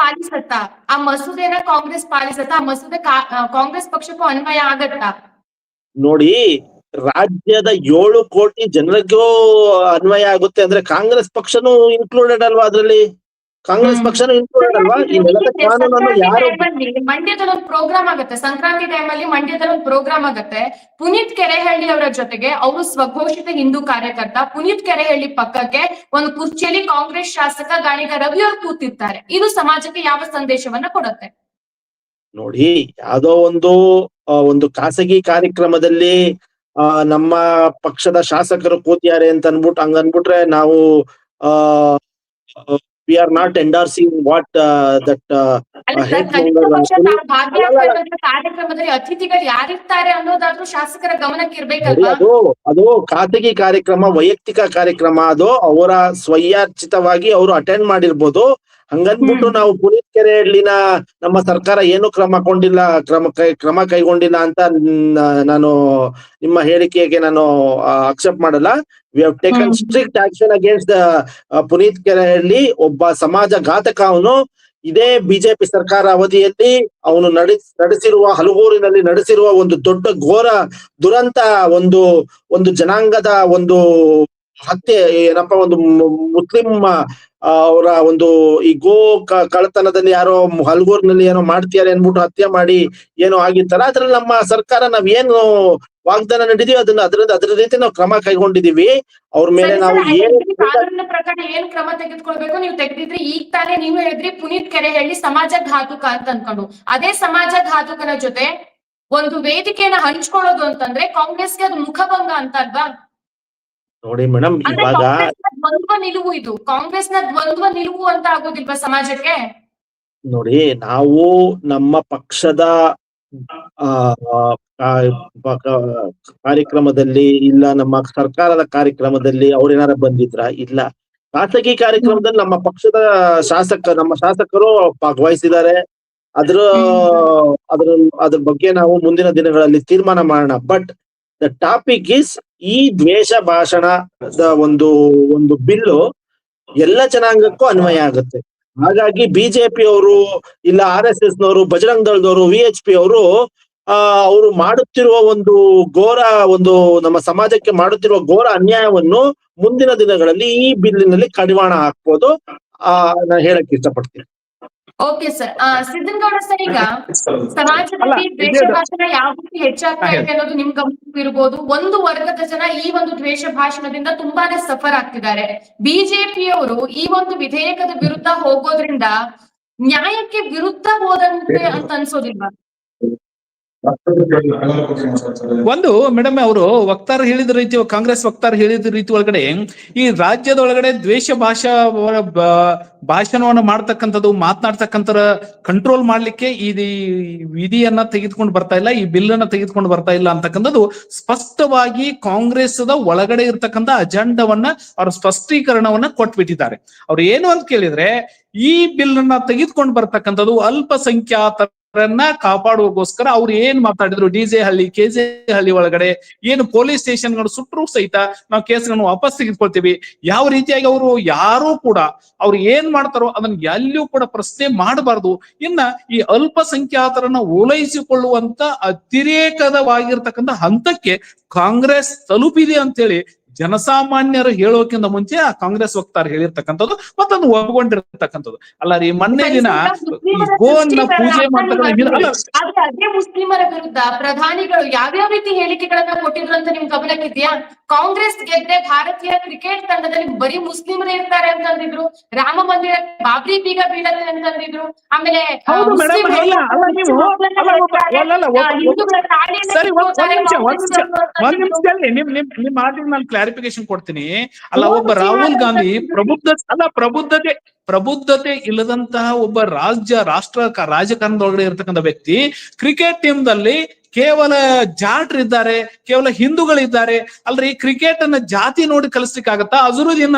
ಪಾಲಿಸತ್ತಾ ಆ ಮಸೂದೆನ ಕಾಂಗ್ರೆಸ್ ಪಾಲಿಸತ್ತಾ? ಆ ಮಸೂದೆ ಕಾಂಗ್ರೆಸ್ ಪಕ್ಷಕ್ಕೂ ಅನ್ವಯ ಆಗತ್ತಾ? ನೋಡಿ, ರಾಜ್ಯದ 7 ಕೋಟಿ ಜನರಿಗೂ ಅನ್ವಯ ಆಗುತ್ತೆ ಅಂದ್ರೆ ಕಾಂಗ್ರೆಸ್ ಪಕ್ಷನೂ ಇನ್ಕ್ಲೂಡೆಡ್ ಅಲ್ವಾ? ಅದ್ರಲ್ಲಿ ಕಾಂಗ್ರೆಸ್ ಪಕ್ಷನೂ ಇನ್ಕ್ಲೂಡೆಡ್ ಅಲ್ವಾ? ಈ ನೆಲದ ಕಾನೂನನ್ನು ಯಾರು? ಮಂಡ್ಯದಲ್ಲಿ ಒಂದು ಪ್ರೋಗ್ರಾಮ್ ಆಗುತ್ತೆ, ಸಂಕ್ರಾಂತಿ ಟೈಮ್ ಅಲ್ಲಿ ಮಂಡ್ಯದಲ್ಲಿ ಒಂದು ಪ್ರೋಗ್ರಾಮ್ ಆಗುತ್ತೆ. ಪುನೀತ್ ಕೆರೆಹಳ್ಳಿ ಅವರ ಜೊತೆಗೆ, ಅವರು ಸ್ವಘೋಷಿತ ಹಿಂದೂ ಕಾರ್ಯಕರ್ತ, ಪುನೀತ್ ಕೆರೆಹಳ್ಳಿ ಪಕ್ಕಕ್ಕೆ ಒಂದು ಕುರ್ಚಿಯಲ್ಲಿ ಕಾಂಗ್ರೆಸ್ ಶಾಸಕ ಗಾಣಿಗ ರವಿ ಅವರು ಕೂತಿರ್ತಾರೆ. ಇದು ಸಮಾಜಕ್ಕೆ ಯಾವ ಸಂದೇಶವನ್ನ ಕೊಡುತ್ತೆ? ನೋಡಿ, ಯಾವ್ದೋ ಒಂದು ಖಾಸಗಿ ಕಾರ್ಯಕ್ರಮದಲ್ಲಿ ನಮ್ಮ ಪಕ್ಷದ ಶಾಸಕರು ಕೂತಿದ್ದಾರೆ ಅಂತ ಹಂಗನ್ಬಿಟ್ರೆ ನಾವು we are not endorsing what that ಕಾರ್ಯಕ್ರಮದಲ್ಲಿ ಅತಿಥಿಗಳು ಯಾರಿರ್ತಾರೆ ಅನ್ನೋದಾದ್ರೂ ಶಾಸಕರ ಗಮನಕ್ಕೆ ಇರ್ಬೇಕಲ್ವಾ? ಅದು ಖಾಸಗಿ ಕಾರ್ಯಕ್ರಮ, ವೈಯಕ್ತಿಕ ಕಾರ್ಯಕ್ರಮ. ಅದು ಅವರ ಸ್ವಯಾರ್ಚಿತವಾಗಿ ಅವರು ಅಟೆಂಡ್ ಮಾಡಿರ್ಬೋದು. ಹಂಗನ್ಬಿಟ್ಟು ನಾವು ಪುನೀತ್ ಕೆರೆಹಳ್ಳಿನ ನಮ್ಮ ಸರ್ಕಾರ ಏನು ಕ್ರಮ ಕೈಗೊಂಡಿಲ್ಲ ಅಂತ ನಾನು ನಿಮ್ಮ ಹೇಳಿಕೆಗೆ ನಾನು ಅಕ್ಸೆಪ್ಟ್ ಮಾಡಲ್ಲ. We have taken strict action against Puneeth Kerehalli. ಒಬ್ಬ ಸಮಾಜ ಘಾತಕ ಅವನು. ಇದೇ ಬಿಜೆಪಿ ಸರ್ಕಾರ ಅವಧಿಯಲ್ಲಿ ಅವನು ನಡೆಸಿರುವ ಹಲಗೂರಿನಲ್ಲಿ ನಡೆಸಿರುವ ಒಂದು ದೊಡ್ಡ ಘೋರ ದುರಂತ, ಒಂದು ಜನಾಂಗದ ಒಂದು ಹತ್ಯೆ, ಏನಪ್ಪ ಒಂದು ಮುಸ್ಲಿಂ ಅವರ ಒಂದು ಈ ಕಳ್ಳತನದಲ್ಲಿ ಯಾರೋ ಹಲಗೂರಿನಲ್ಲಿ ಏನೋ ಮಾಡ್ತೀಯಾರೆ ಅನ್ಬಿಟ್ಟು ಹತ್ಯೆ ಮಾಡಿ ಏನೋ ಆಗಿರ್ತಾರ. ಅದ್ರಲ್ಲಿ ನಮ್ಮ ಸರ್ಕಾರ ನಾವೇನು ವಾಗ್ದಾನ ನೀಡಿದೀವಿ ಅದ್ರ ರೀತಿ ನಾವು ಕ್ರಮ ಕೈಗೊಂಡಿದೀವಿ. ಅವ್ರ ಮೇಲೆ ನಾವು ಕಾನೂನಿನ ಪ್ರಕಾರ ಏನ್ ಕ್ರಮ ತೆಗೆದುಕೊಳ್ಬೇಕು ನೀವು ತೆಗೆದಿದ್ರಿ. ಈಗ ತಾನೇ ನೀವು ಹೇಳಿದ್ರಿ ಪುನೀತ್ ಕೆರೆಹಳ್ಳಿ ಸಮಾಜ ಘಾತುಕ ಅಂತ ಅನ್ಕೊಂಡು. ಅದೇ ಸಮಾಜ ಘಾತುಕನ ಜೊತೆ ಒಂದು ವೇದಿಕೆಯನ್ನ ಹಂಚ್ಕೊಳ್ಳೋದು ಅಂತಂದ್ರೆ ಕಾಂಗ್ರೆಸ್ಗೆ ಅದು ಮುಖಭಂಗ ಅಂತ ಅಲ್ವಾ? ನೋಡಿ ಮೇಡಮ್, ಇವಾಗ ದ್ವಂದ್ವ ನಿಲುವು, ಇದು ಕಾಂಗ್ರೆಸ್ನ ದ್ವಂದ್ವ ನಿಲುವು ಅಂತ ಆಗೋದಿಲ್ವಾ ಸಮಾಜಕ್ಕೆ? ನೋಡಿ, ನಾವು ನಮ್ಮ ಪಕ್ಷದ ಕಾರ್ಯಕ್ರಮದಲ್ಲಿ ಇಲ್ಲ, ನಮ್ಮ ಸರ್ಕಾರದ ಕಾರ್ಯಕ್ರಮದಲ್ಲಿ ಅವ್ರೇನಾರ ಬಂದಿದ್ರ? ಇಲ್ಲ. ಖಾಸಗಿ ಕಾರ್ಯಕ್ರಮದಲ್ಲಿ ನಮ್ಮ ಪಕ್ಷದ ನಮ್ಮ ಶಾಸಕರು ಭಾಗವಹಿಸಿದ್ದಾರೆ. ಅದ್ರ ಬಗ್ಗೆ ನಾವು ಮುಂದಿನ ದಿನಗಳಲ್ಲಿ ತೀರ್ಮಾನ ಮಾಡೋಣ. ಬಟ್ ದ ಟಾಪಿಕ್ ಇಸ್ ಈ ದ್ವೇಷ ಭಾಷಣದ ಒಂದು ಬಿಲ್ಲು ಎಲ್ಲ ಜನಾಂಗಕ್ಕೂ ಅನ್ವಯ ಆಗುತ್ತೆ. ಹಾಗಾಗಿ ಬಿಜೆಪಿ ಅವರು ಇಲ್ಲ RSS ನವರು, ಬಜರಂಗ್ ದಳದವರು, VHP ಅವರು ಮಾಡುತ್ತಿರುವ ಘೋರ ನಮ್ಮ ಸಮಾಜಕ್ಕೆ ಮಾಡುತ್ತಿರುವ ಘೋರ ಅನ್ಯಾಯವನ್ನು ಮುಂದಿನ ದಿನಗಳಲ್ಲಿ ಈ ಬಿಲ್ಲಿನಲ್ಲಿ ಕಡಿವಾಣ ಹಾಕ್ಬೋದು. ನಾನು ಹೇಳಕ್ ಇಷ್ಟಪಡ್ತೀನಿ. Okay sir. ಸಿದ್ದನಗೌಡ ಸರ್, ಈಗ ಸಮಾಜದಲ್ಲಿ ದ್ವೇಷ ಭಾಷಣ ಯಾವ ರೀತಿ ಹೆಚ್ಚಾಗ್ತಾ ಇದೆ ಅನ್ನೋದು ನಿಮ್ ಗಮನಕ್ಕೂ ಇರ್ಬೋದು. ಒಂದು ವರ್ಗದ ಜನ ಈ ಒಂದು ದ್ವೇಷ ಭಾಷಣದಿಂದ ತುಂಬಾನೇ ಸಫರ್ ಆಗ್ತಿದ್ದಾರೆ. ಬಿಜೆಪಿಯವರು ಈ ಒಂದು ವಿಧೇಯಕದ ವಿರುದ್ಧ ಹೋಗೋದ್ರಿಂದ ನ್ಯಾಯಕ್ಕೆ ವಿರುದ್ಧ ಹೋದಂತೆ ಅಂತ ಅನ್ಸೋದಿಲ್ವಾ? ಒಂದು ಮೇಡಮ್, ಅವರು ವಕ್ತಾರ ಹೇಳಿದ ರೀತಿ, ಕಾಂಗ್ರೆಸ್ ವಕ್ತಾರ ಹೇಳಿದ ರೀತಿ ಒಳಗಡೆ ಈ ರಾಜ್ಯದೊಳಗಡೆ ದ್ವೇಷ ಭಾಷಣವನ್ನ ಮಾಡ್ತಕ್ಕಂಥದ್ದು, ಮಾತನಾಡ್ತಕ್ಕಂಥ ಕಂಟ್ರೋಲ್ ಮಾಡ್ಲಿಕ್ಕೆ ಈ ವಿಧಿಯನ್ನ ತೆಗೆದುಕೊಂಡು ಬರ್ತಾ ಇಲ್ಲ, ಈ ಬಿಲ್ ಅನ್ನ ತೆಗೆದುಕೊಂಡು ಬರ್ತಾ ಇಲ್ಲ ಅಂತಕ್ಕಂಥದ್ದು ಸ್ಪಷ್ಟವಾಗಿ ಕಾಂಗ್ರೆಸ್ ಒಳಗಡೆ ಇರ್ತಕ್ಕಂಥ ಅಜೆಂಡವನ್ನ ಅವ್ರ ಸ್ಪಷ್ಟೀಕರಣವನ್ನ ಕೊಟ್ಬಿಟ್ಟಿದ್ದಾರೆ. ಅವ್ರು ಏನು ಅಂತ ಕೇಳಿದ್ರೆ, ಈ ಬಿಲ್ ಅನ್ನ ತೆಗೆದುಕೊಂಡು ಬರ್ತಕ್ಕಂಥದ್ದು ಅಲ್ಪಸಂಖ್ಯಾತರನ್ನ ಕಾಪಾಡುವಗೋಸ್ಕರ ಅವ್ರು ಏನ್ ಮಾತಾಡಿದ್ರು, DJ ಹಳ್ಳಿ, KJ ಹಳ್ಳಿ ಒಳಗಡೆ ಏನು ಪೊಲೀಸ್ ಸ್ಟೇಷನ್ಗಳು ಸುಟ್ಟರು ಸಹಿತ ನಾವು ಕೇಸ್ಗಳನ್ನು ವಾಪಸ್ ತೆಗೆದುಕೊಳ್ತೀವಿ. ಯಾವ ರೀತಿಯಾಗಿ ಅವರು ಯಾರು ಕೂಡ ಅವ್ರು ಏನ್ ಮಾಡ್ತಾರೋ ಅದನ್ನ ಎಲ್ಲಿಯೂ ಕೂಡ ಪ್ರಶ್ನೆ ಮಾಡಬಾರ್ದು. ಇನ್ನ ಈ ಅಲ್ಪಸಂಖ್ಯಾತರನ್ನ ಓಲೈಸಿಕೊಳ್ಳುವಂತ ಅತಿರೇಕದವಾಗಿರ್ತಕ್ಕಂಥ ಹಂತಕ್ಕೆ ಕಾಂಗ್ರೆಸ್ ತಲುಪಿದೆ ಅಂತೇಳಿ ಜನಸಾಮಾನ್ಯರು ಹೇಳೋಕ್ಕಿಂತ ಮುಂಚೆ ಆ ಕಾಂಗ್ರೆಸ್ ವಕ್ತಾರ ಹೇಳಿರ್ತಕ್ಕಂಥದ್ದು ಮತ್ತೊಂದು ಒಪ್ಕೊಂಡಿರ್ತಕ್ಕಂಥದ್ದು. ಅಲ್ಲ ರೀ, ಮೊನ್ನೆ ದಿನ ಗೋವನ್ನ ಪೂಜೆ ಮಾಡ್ತಕ್ಕಂಥ ಅದೇ ಮುಸ್ಲಿಮರ ವಿರುದ್ಧ ಪ್ರಧಾನಿಗಳು ಯಾವ್ಯಾವ ರೀತಿ ಹೇಳಿಕೆಗಳನ್ನ ಕೊಟ್ಟಿದ್ರು ಅಂತ ನಿಮ್ ಗಮನಕ್ಕಿದ್ಯಾ? ಕಾಂಗ್ರೆಸ್ ಗೆದ್ರೆ ಭಾರತೀಯ ಕ್ರಿಕೆಟ್ ತಂಡದಲ್ಲಿ ಬರೀ ಮುಸ್ಲಿಮರೇ ಇರ್ತಾರೆ ಅಂತಂದಿದ್ರು. ರಾಮ ಮಂದಿರ ಬಾಬ್ರಿ ಬೀಗ ಬೀಳತ್ತೆ ಅಂತಂದಿದ್ರು. ಆಮೇಲೆ ನಿಮ್ ಮಾತಿಗೆ ನಾನು ಕ್ಲಾರಿಫಿಕೇಶನ್ ಕೊಡ್ತೀನಿ. ಅಲ್ಲ, ಒಬ್ಬ ರಾಹುಲ್ ಗಾಂಧಿ ಪ್ರಬುದ್ಧತೆ ಇಲ್ಲದಂತಹ ಒಬ್ಬ ರಾಷ್ಟ್ರ ರಾಜಕಾರಣದೊಳಗಡೆ ಇರ್ತಕ್ಕಂಥ ವ್ಯಕ್ತಿ ಕ್ರಿಕೆಟ್ ಟೀಮ್ ದಲ್ಲಿ ಕೇವಲ ಜಾಟ್ರಿದ್ದಾರೆ, ಕೇವಲ ಹಿಂದೂಗಳಿದ್ದಾರೆ. ಅಲ್ರಿ, ಕ್ರಿಕೆಟ್ ಅನ್ನ ಜಾತಿ ನೋಡಿ ಕಲಿಸ್ಲಿಕ್ಕೆ ಆಗತ್ತಾ? ಅಜರುದ್ದೀನ್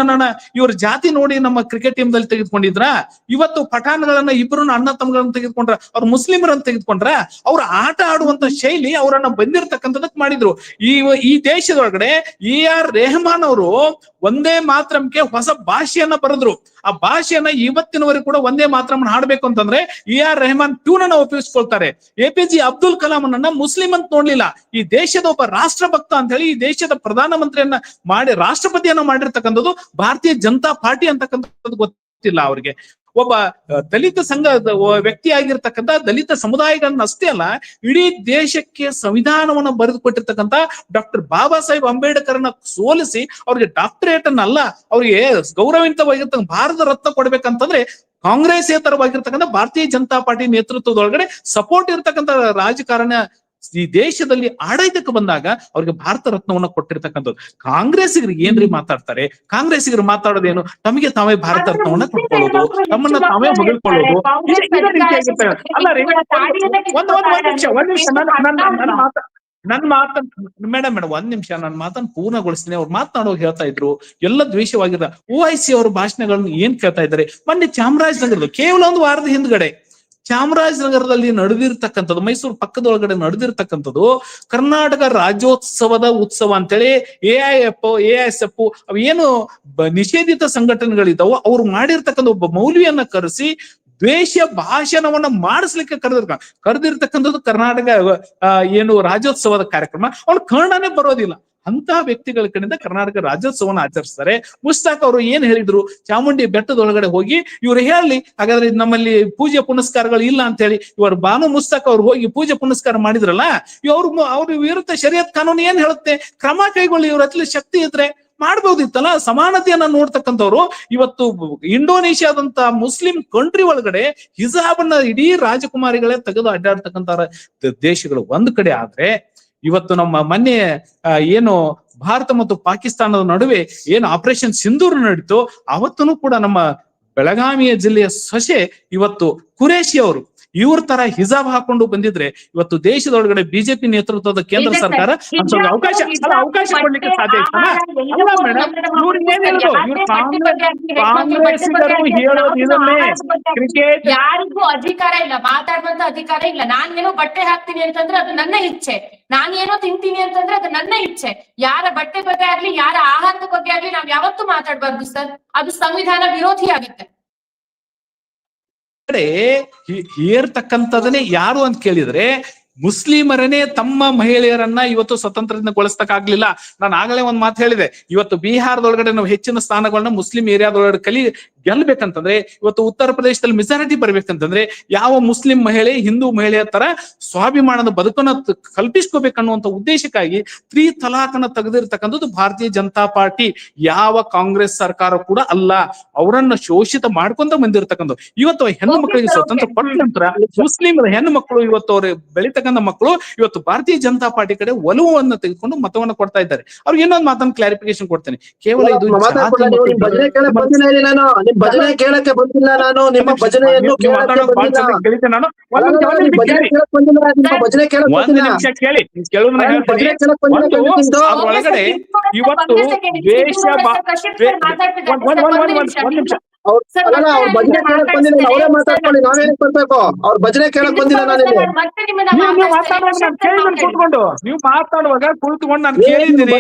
ಇವ್ರ ಜಾತಿ ನೋಡಿ ನಮ್ಮ ಕ್ರಿಕೆಟ್ ಟೀಮ್ ದಲ್ಲಿ ತೆಗೆದುಕೊಂಡಿದ್ರ? ಇವತ್ತು ಪಠಾಣ್ಗಳನ್ನ ಇಬ್ಬರನ್ನ ಅಣ್ಣ ತಮ್ಮಗಳನ್ನ ತೆಗೆದುಕೊಂಡ್ರ, ಅವ್ರ ಮುಸ್ಲಿಮರನ್ನ ತೆಗೆದುಕೊಂಡ್ರ? ಅವ್ರ ಆಟ ಆಡುವಂತ ಶೈಲಿ ಅವರನ್ನ ಬಂದಿರತಕ್ಕಂಥದಕ್ ಮಾಡಿದ್ರು. ಈ ದೇಶದೊಳಗಡೆ ER ರೆಹಮಾನ್ ಅವರು ಒಂದೇ ಮಾತ್ರಮ್ಗೆ ಹೊಸ ಭಾಷೆಯನ್ನ ಬರೆದ್ರು. ಆ ಭಾಷೆಯನ್ನ ಇವತ್ತಿನವರೆಗೂ ಕೂಡ ಒಂದೇ ಮಾತ್ರಮ್ಮನ್ನ ಹಾಡ್ಬೇಕು ಅಂತಂದ್ರೆ ER ರೆಹಮಾನ್ ಟ್ಯೂನ್ ಅನ್ನ ಉಪಯೋಗಿಸ್ಕೊಳ್ತಾರೆ. APJ ಅಬ್ದುಲ್ ಕಲಾಂ ಅನ್ನ ಮುಸ್ಲಿಂ ಅಂತ ನೋಡ್ಲಿಲ್ಲ, ಈ ದೇಶದ ಒಬ್ಬ ರಾಷ್ಟ್ರಭಕ್ತ ಅಂತ ಹೇಳಿ ಈ ದೇಶದ ಪ್ರಧಾನಮಂತ್ರಿಯನ್ನ ಮಾಡಿ ರಾಷ್ಟ್ರಪತಿಯನ್ನ ಮಾಡಿರ್ತಕ್ಕಂಥದ್ದು ಭಾರತೀಯ ಜನತಾ ಪಾರ್ಟಿ ಅಂತಕ್ಕಂಥದ್ದು ಗೊತ್ತಿಲ್ಲ ಅವ್ರಿಗೆ. ಒಬ್ಬ ದಲಿತ ಸಂಘದ ವ್ಯಕ್ತಿ ಆಗಿರ್ತಕ್ಕಂಥ ದಲಿತ ಸಮುದಾಯಗಳನ್ನ ಅಷ್ಟೇ ಅಲ್ಲ, ಇಡೀ ದೇಶಕ್ಕೆ ಸಂವಿಧಾನವನ್ನ ಬರೆದು ಕೊಟ್ಟಿರ್ತಕ್ಕಂಥ ಡಾಕ್ಟರ್ ಬಾಬಾ ಸಾಹೇಬ್ ಅಂಬೇಡ್ಕರ್ನ ಸೋಲಿಸಿ ಅವ್ರಿಗೆ ಡಾಕ್ಟರೇಟ್ ಅನ್ನಲ್ಲ, ಅವ್ರಿಗೆ ಗೌರವಿತವಾಗಿರ್ತಕ್ಕಂಥ ಭಾರತ ರತ್ನ ಕೊಡ್ಬೇಕಂತಂದ್ರೆ ಕಾಂಗ್ರೆಸ್ಸೇತರವಾಗಿರ್ತಕ್ಕಂಥ ಭಾರತೀಯ ಜನತಾ ಪಾರ್ಟಿ ನೇತೃತ್ವದೊಳಗಡೆ ಸಪೋರ್ಟ್ ಇರ್ತಕ್ಕಂಥ ರಾಜಕಾರಣ ಈ ದೇಶದಲ್ಲಿ ಆಡಳಿತಕ್ಕೆ ಬಂದಾಗ ಅವ್ರಿಗೆ ಭಾರತ ರತ್ನವನ್ನ ಕೊಟ್ಟಿರ್ತಕ್ಕಂಥದ್ದು. ಕಾಂಗ್ರೆಸ್ಸಿಗರಿಗೆ ಏನ್ರಿ ಮಾತಾಡ್ತಾರೆ? ಕಾಂಗ್ರೆಸ್ಸಿಗರು ಮಾತಾಡೋದೇನು? ತಮಗೆ ತಾವೇ ಭಾರತ ರತ್ನವನ್ನ ಕೊಟ್ಕೊಳ್ಳೋದು, ತಮ್ಮನ್ನ ತಾವೇ ಹೊಗಳ್ಕೊಳ್ಳೋದು, ಇದೇ ರೀತಿಯಾಗಿರ್ತವೆ. ಅಲ್ಲ ರೀ, ಒಂದ್ ನಿಮಿಷ ಮೇಡಮ್ ಒಂದ್ ನಿಮಿಷ ನನ್ನ ಮಾತನ್ನ ಪೂರ್ಣಗೊಳಿಸ್ತೀನಿ. ಅವ್ರು ಮಾತನಾಡುವಾಗ ಹೇಳ್ತಾ ಇದ್ರು ಎಲ್ಲ ದ್ವೇಷವಾಗಿದ್ದ OIC ಅವ್ರ ಭಾಷಣಗಳನ್ನ ಏನ್ ಕೇಳ್ತಾ ಇದ್ದಾರೆ. ಮೊನ್ನೆ ಚಾಮರಾಜನಗರದ ಕೇವಲ ಒಂದು ವಾರದ ಹಿಂದ್ಗಡೆ ಚಾಮರಾಜನಗರದಲ್ಲಿ ನಡೆದಿರ್ತಕ್ಕಂಥದ್ದು, ಮೈಸೂರು ಪಕ್ಕದೊಳಗಡೆ ನಡೆದಿರ್ತಕ್ಕಂಥದ್ದು ಕರ್ನಾಟಕ ರಾಜ್ಯೋತ್ಸವದ ಉತ್ಸವ ಅಂತೇಳಿ AISF ಅವು ಏನು ನಿಷೇಧಿತ ಸಂಘಟನೆಗಳಿದ್ದಾವೋ ಅವ್ರು ಮಾಡಿರ್ತಕ್ಕಂಥ ಒಬ್ಬ ಮೌಲ್ವಿಯನ್ನ ಕರೆಸಿ ದ್ವೇಷ ಭಾಷಣವನ್ನ ಮಾಡಿಸ್ಲಿಕ್ಕೆ ಕರೆದಿರ್ತಕ್ಕಂಥದ್ದು ಕರ್ನಾಟಕ ಏನು ರಾಜ್ಯೋತ್ಸವದ ಕಾರ್ಯಕ್ರಮ. ಅವ್ನು ಕನ್ನಡನೇ ಬರೋದಿಲ್ಲ. ಅಂತ ವ್ಯಕ್ತಿಗಳ ಕಡೆಯಿಂದ ಕರ್ನಾಟಕ ರಾಜ್ಯೋತ್ಸವನ ಆಚರಿಸ್ತಾರೆ. ಮುಸ್ತಾಕ್ ಅವರು ಏನ್ ಹೇಳಿದ್ರು, ಚಾಮುಂಡಿ ಬೆಟ್ಟದೊಳಗಡೆ ಹೋಗಿ ಇವ್ರು ಹೇಳಿ ಹಾಗಾದ್ರೆ ನಮ್ಮಲ್ಲಿ ಪೂಜೆ ಪುನಸ್ಕಾರಗಳು ಇಲ್ಲ ಅಂತ ಹೇಳಿ ಇವರು ಬಾನು ಮುಸ್ತಾಕ್ ಅವ್ರು ಹೋಗಿ ಪೂಜೆ ಪುನಸ್ಕಾರ ಮಾಡಿದ್ರಲ್ಲ, ಅವ್ರ ವಿರುದ್ಧ ಶರಿಯತ್ ಕಾನೂನು ಏನ್ ಹೇಳುತ್ತೆ, ಕ್ರಮ ಕೈಗೊಳ್ಳಿ. ಇವ್ರ ಹತ್ರ ಶಕ್ತಿ ಇದ್ರೆ ಮಾಡ್ಬೋದಿತ್ತಲ್ಲ. ಸಮಾನತೆಯನ್ನ ನೋಡ್ತಕ್ಕಂಥವ್ರು ಇವತ್ತು ಇಂಡೋನೇಷ್ಯಾದಂತ ಮುಸ್ಲಿಂ ಕಂಟ್ರಿ ಒಳಗಡೆ ಹಿಜಾಬನ್ನ ಇಡೀ ರಾಜಕುಮಾರಿಗಳೇ ತೆಗೆದು ಅಡ್ಡಾಡ್ತಕ್ಕಂಥ ದೇಶಗಳು ಒಂದ್ ಕಡೆ ಆದ್ರೆ, ಇವತ್ತು ನಮ್ಮ ಮೊನ್ನೆ ಏನು ಭಾರತ ಮತ್ತು ಪಾಕಿಸ್ತಾನದ ನಡುವೆ ಏನು ಆಪರೇಷನ್ ಸಿಂಧೂರ್ ನಡೀತು, ಅವತ್ತೂ ಕೂಡ ನಮ್ಮ ಬೆಳಗಾವಿಯ ಜಿಲ್ಲೆಯ ಸೊಸೆ ಇವತ್ತು ಕುರೇಶಿ ಅವರು ಇವ್ರ ತರ ಹಿಜಾಬ್ ಹಾಕೊಂಡು ಬಂದಿದ್ರೆ ಇವತ್ತು ದೇಶದೊಳಗಡೆ ಬಿಜೆಪಿ ನೇತೃತ್ವದ ಕೇಂದ್ರ ಸರ್ಕಾರ ಅವಕಾಶ ಕೊಡ್ಲಿಕ್ಕೆ ಸಾಧ್ಯ ಇತ್ತಲ್ಲ. ಅಲ್ಲ ಮೇಡಮ್, ಇವ್ರು ಏನ್ ಹೇಳುದು, ಇವ್ರು ಕಾಂಗ್ರೆಸ್ಸಿಗರು ಹೇಳೋದು ಇದನ್ನೇ. ಕ್ರಿಕೆಟ್ ಯಾರಿಗೂ ಅಧಿಕಾರ ಇಲ್ಲ, ಮಾತಾಡುವಂತ ಅಧಿಕಾರ ಇಲ್ಲ. ನಾನೇನೋ ಬಟ್ಟೆ ಹಾಕ್ತೀನಿ ಅಂತಂದ್ರೆ ಅದು ನನ್ನ ಇಚ್ಛೆ, ನಾನೇನೋ ತಿಂತೀನಿ ಅಂತಂದ್ರೆ ಅದು ನನ್ನ ಇಚ್ಛೆ. ಯಾರ ಬಟ್ಟೆ ಬಗ್ಗೆ ಆಗ್ಲಿ, ಯಾರ ಆಹಾರದ ಬಗ್ಗೆ ಆಗ್ಲಿ ನಾವ್ ಯಾವತ್ತೂ ಮಾತಾಡ್ಬಾರ್ದು ಸರ್. ಅದು ಸಂವಿಧಾನ ವಿರೋಧಿ ಆಗುತ್ತೆ. ಹೇರ್ತಕ್ಕಂಥದನ್ನೇ ಯಾರು ಅಂತ ಕೇಳಿದ್ರೆ, ಮುಸ್ಲಿಮರನ್ನೇ ತಮ್ಮ ಮಹಿಳೆಯರನ್ನ ಇವತ್ತು ಸ್ವತಂತ್ರಗೊಳಿಸ್ತಕ್ಕಾಗ್ಲಿಲ್ಲ. ನಾನು ಆಗಲೇ ಒಂದ್ ಮಾತು ಹೇಳಿದೆ, ಇವತ್ತು ಬಿಹಾರದೊಳಗಡೆ ನಾವು ಹೆಚ್ಚಿನ ಸ್ಥಾನಗಳನ್ನ ಮುಸ್ಲಿಂ ಏರಿಯಾದೊಳಗಡೆ ಗೆಲ್ಬೇಕಂತಂದ್ರೆ, ಇವತ್ತು ಉತ್ತರ ಪ್ರದೇಶದಲ್ಲಿ ಮೆಜಾರಿಟಿ ಬರ್ಬೇಕಂತಂದ್ರೆ ಯಾವ ಮುಸ್ಲಿಂ ಮಹಿಳೆ ಹಿಂದೂ ಮಹಿಳೆಯ ತರ ಸ್ವಾಭಿಮಾನದ ಬದುಕನ್ನ ಕಲ್ಪಿಸ್ಕೋಬೇಕನ್ನುವಂತ ಉದ್ದೇಶಕ್ಕಾಗಿ ತಲಾಖನ ತೆಗೆದಿರ್ತಕ್ಕಂಥದ್ದು ಭಾರತೀಯ ಜನತಾ ಪಾರ್ಟಿ. ಯಾವ ಕಾಂಗ್ರೆಸ್ ಸರ್ಕಾರ ಕೂಡ ಅಲ್ಲ. ಅವರನ್ನ ಶೋಷಿತ ಮಾಡ್ಕೊಂತ ಬಂದಿರತಕ್ಕಂಥ ಇವತ್ತು ಹೆಣ್ಣು ಮಕ್ಕಳಿಗೆ ಸ್ವತಂತ್ರ ಕೊಟ್ಟ ನಂತರ ಮುಸ್ಲಿಮರ ಹೆಣ್ಣು ಮಕ್ಕಳು ಇವತ್ತು ಅವ್ರು ಬೆಳಿತಕ್ಕಂಥ ಮಕ್ಕಳು ಇವತ್ತು ಭಾರತೀಯ ಜನತಾ ಪಾರ್ಟಿ ಕಡೆ ಒಲವನ್ನು ತೆಗೆದುಕೊಂಡು ಮತವನ್ನ ಕೊಡ್ತಾ ಇದ್ದಾರೆ. ಅವ್ರಿಗೆ ಇನ್ನೊಂದು ಮಾತನ್ನು ಕ್ಲಾರಿಫಿಕೇಶನ್ ಕೊಡ್ತೇನೆ. ಕೇವಲ ಇದು ಭಜನೆ ಕೇಳಕ್ಕೆ ಬಂದಿಲ್ಲ ನಾನು, ನಿಮ್ಮ ಭಜನೆಯನ್ನು ಒಳಗಡೆ ಇವತ್ತು ದ್ವೇಷ ಅವ್ರ ಭಜನೆ ಕೇಳಕ್ ಬಂದಿಲ್ಲ, ಅವರೇ ಮಾತಾಡ್ಕೊಳ್ಳಿ, ನಾವೇನಕ್ ಬರ್ಬೇಕು? ಅವ್ರ ಭಜನೆ ಕೇಳಕ್ ಬಂದಿಲ್ಲ ನಾನು. ನೀವು ಮಾತಾಡುವಾಗ ಕುಳಿತುಕೊಂಡು ನಾನು ಕೇಳಿದ್ದೀನಿ,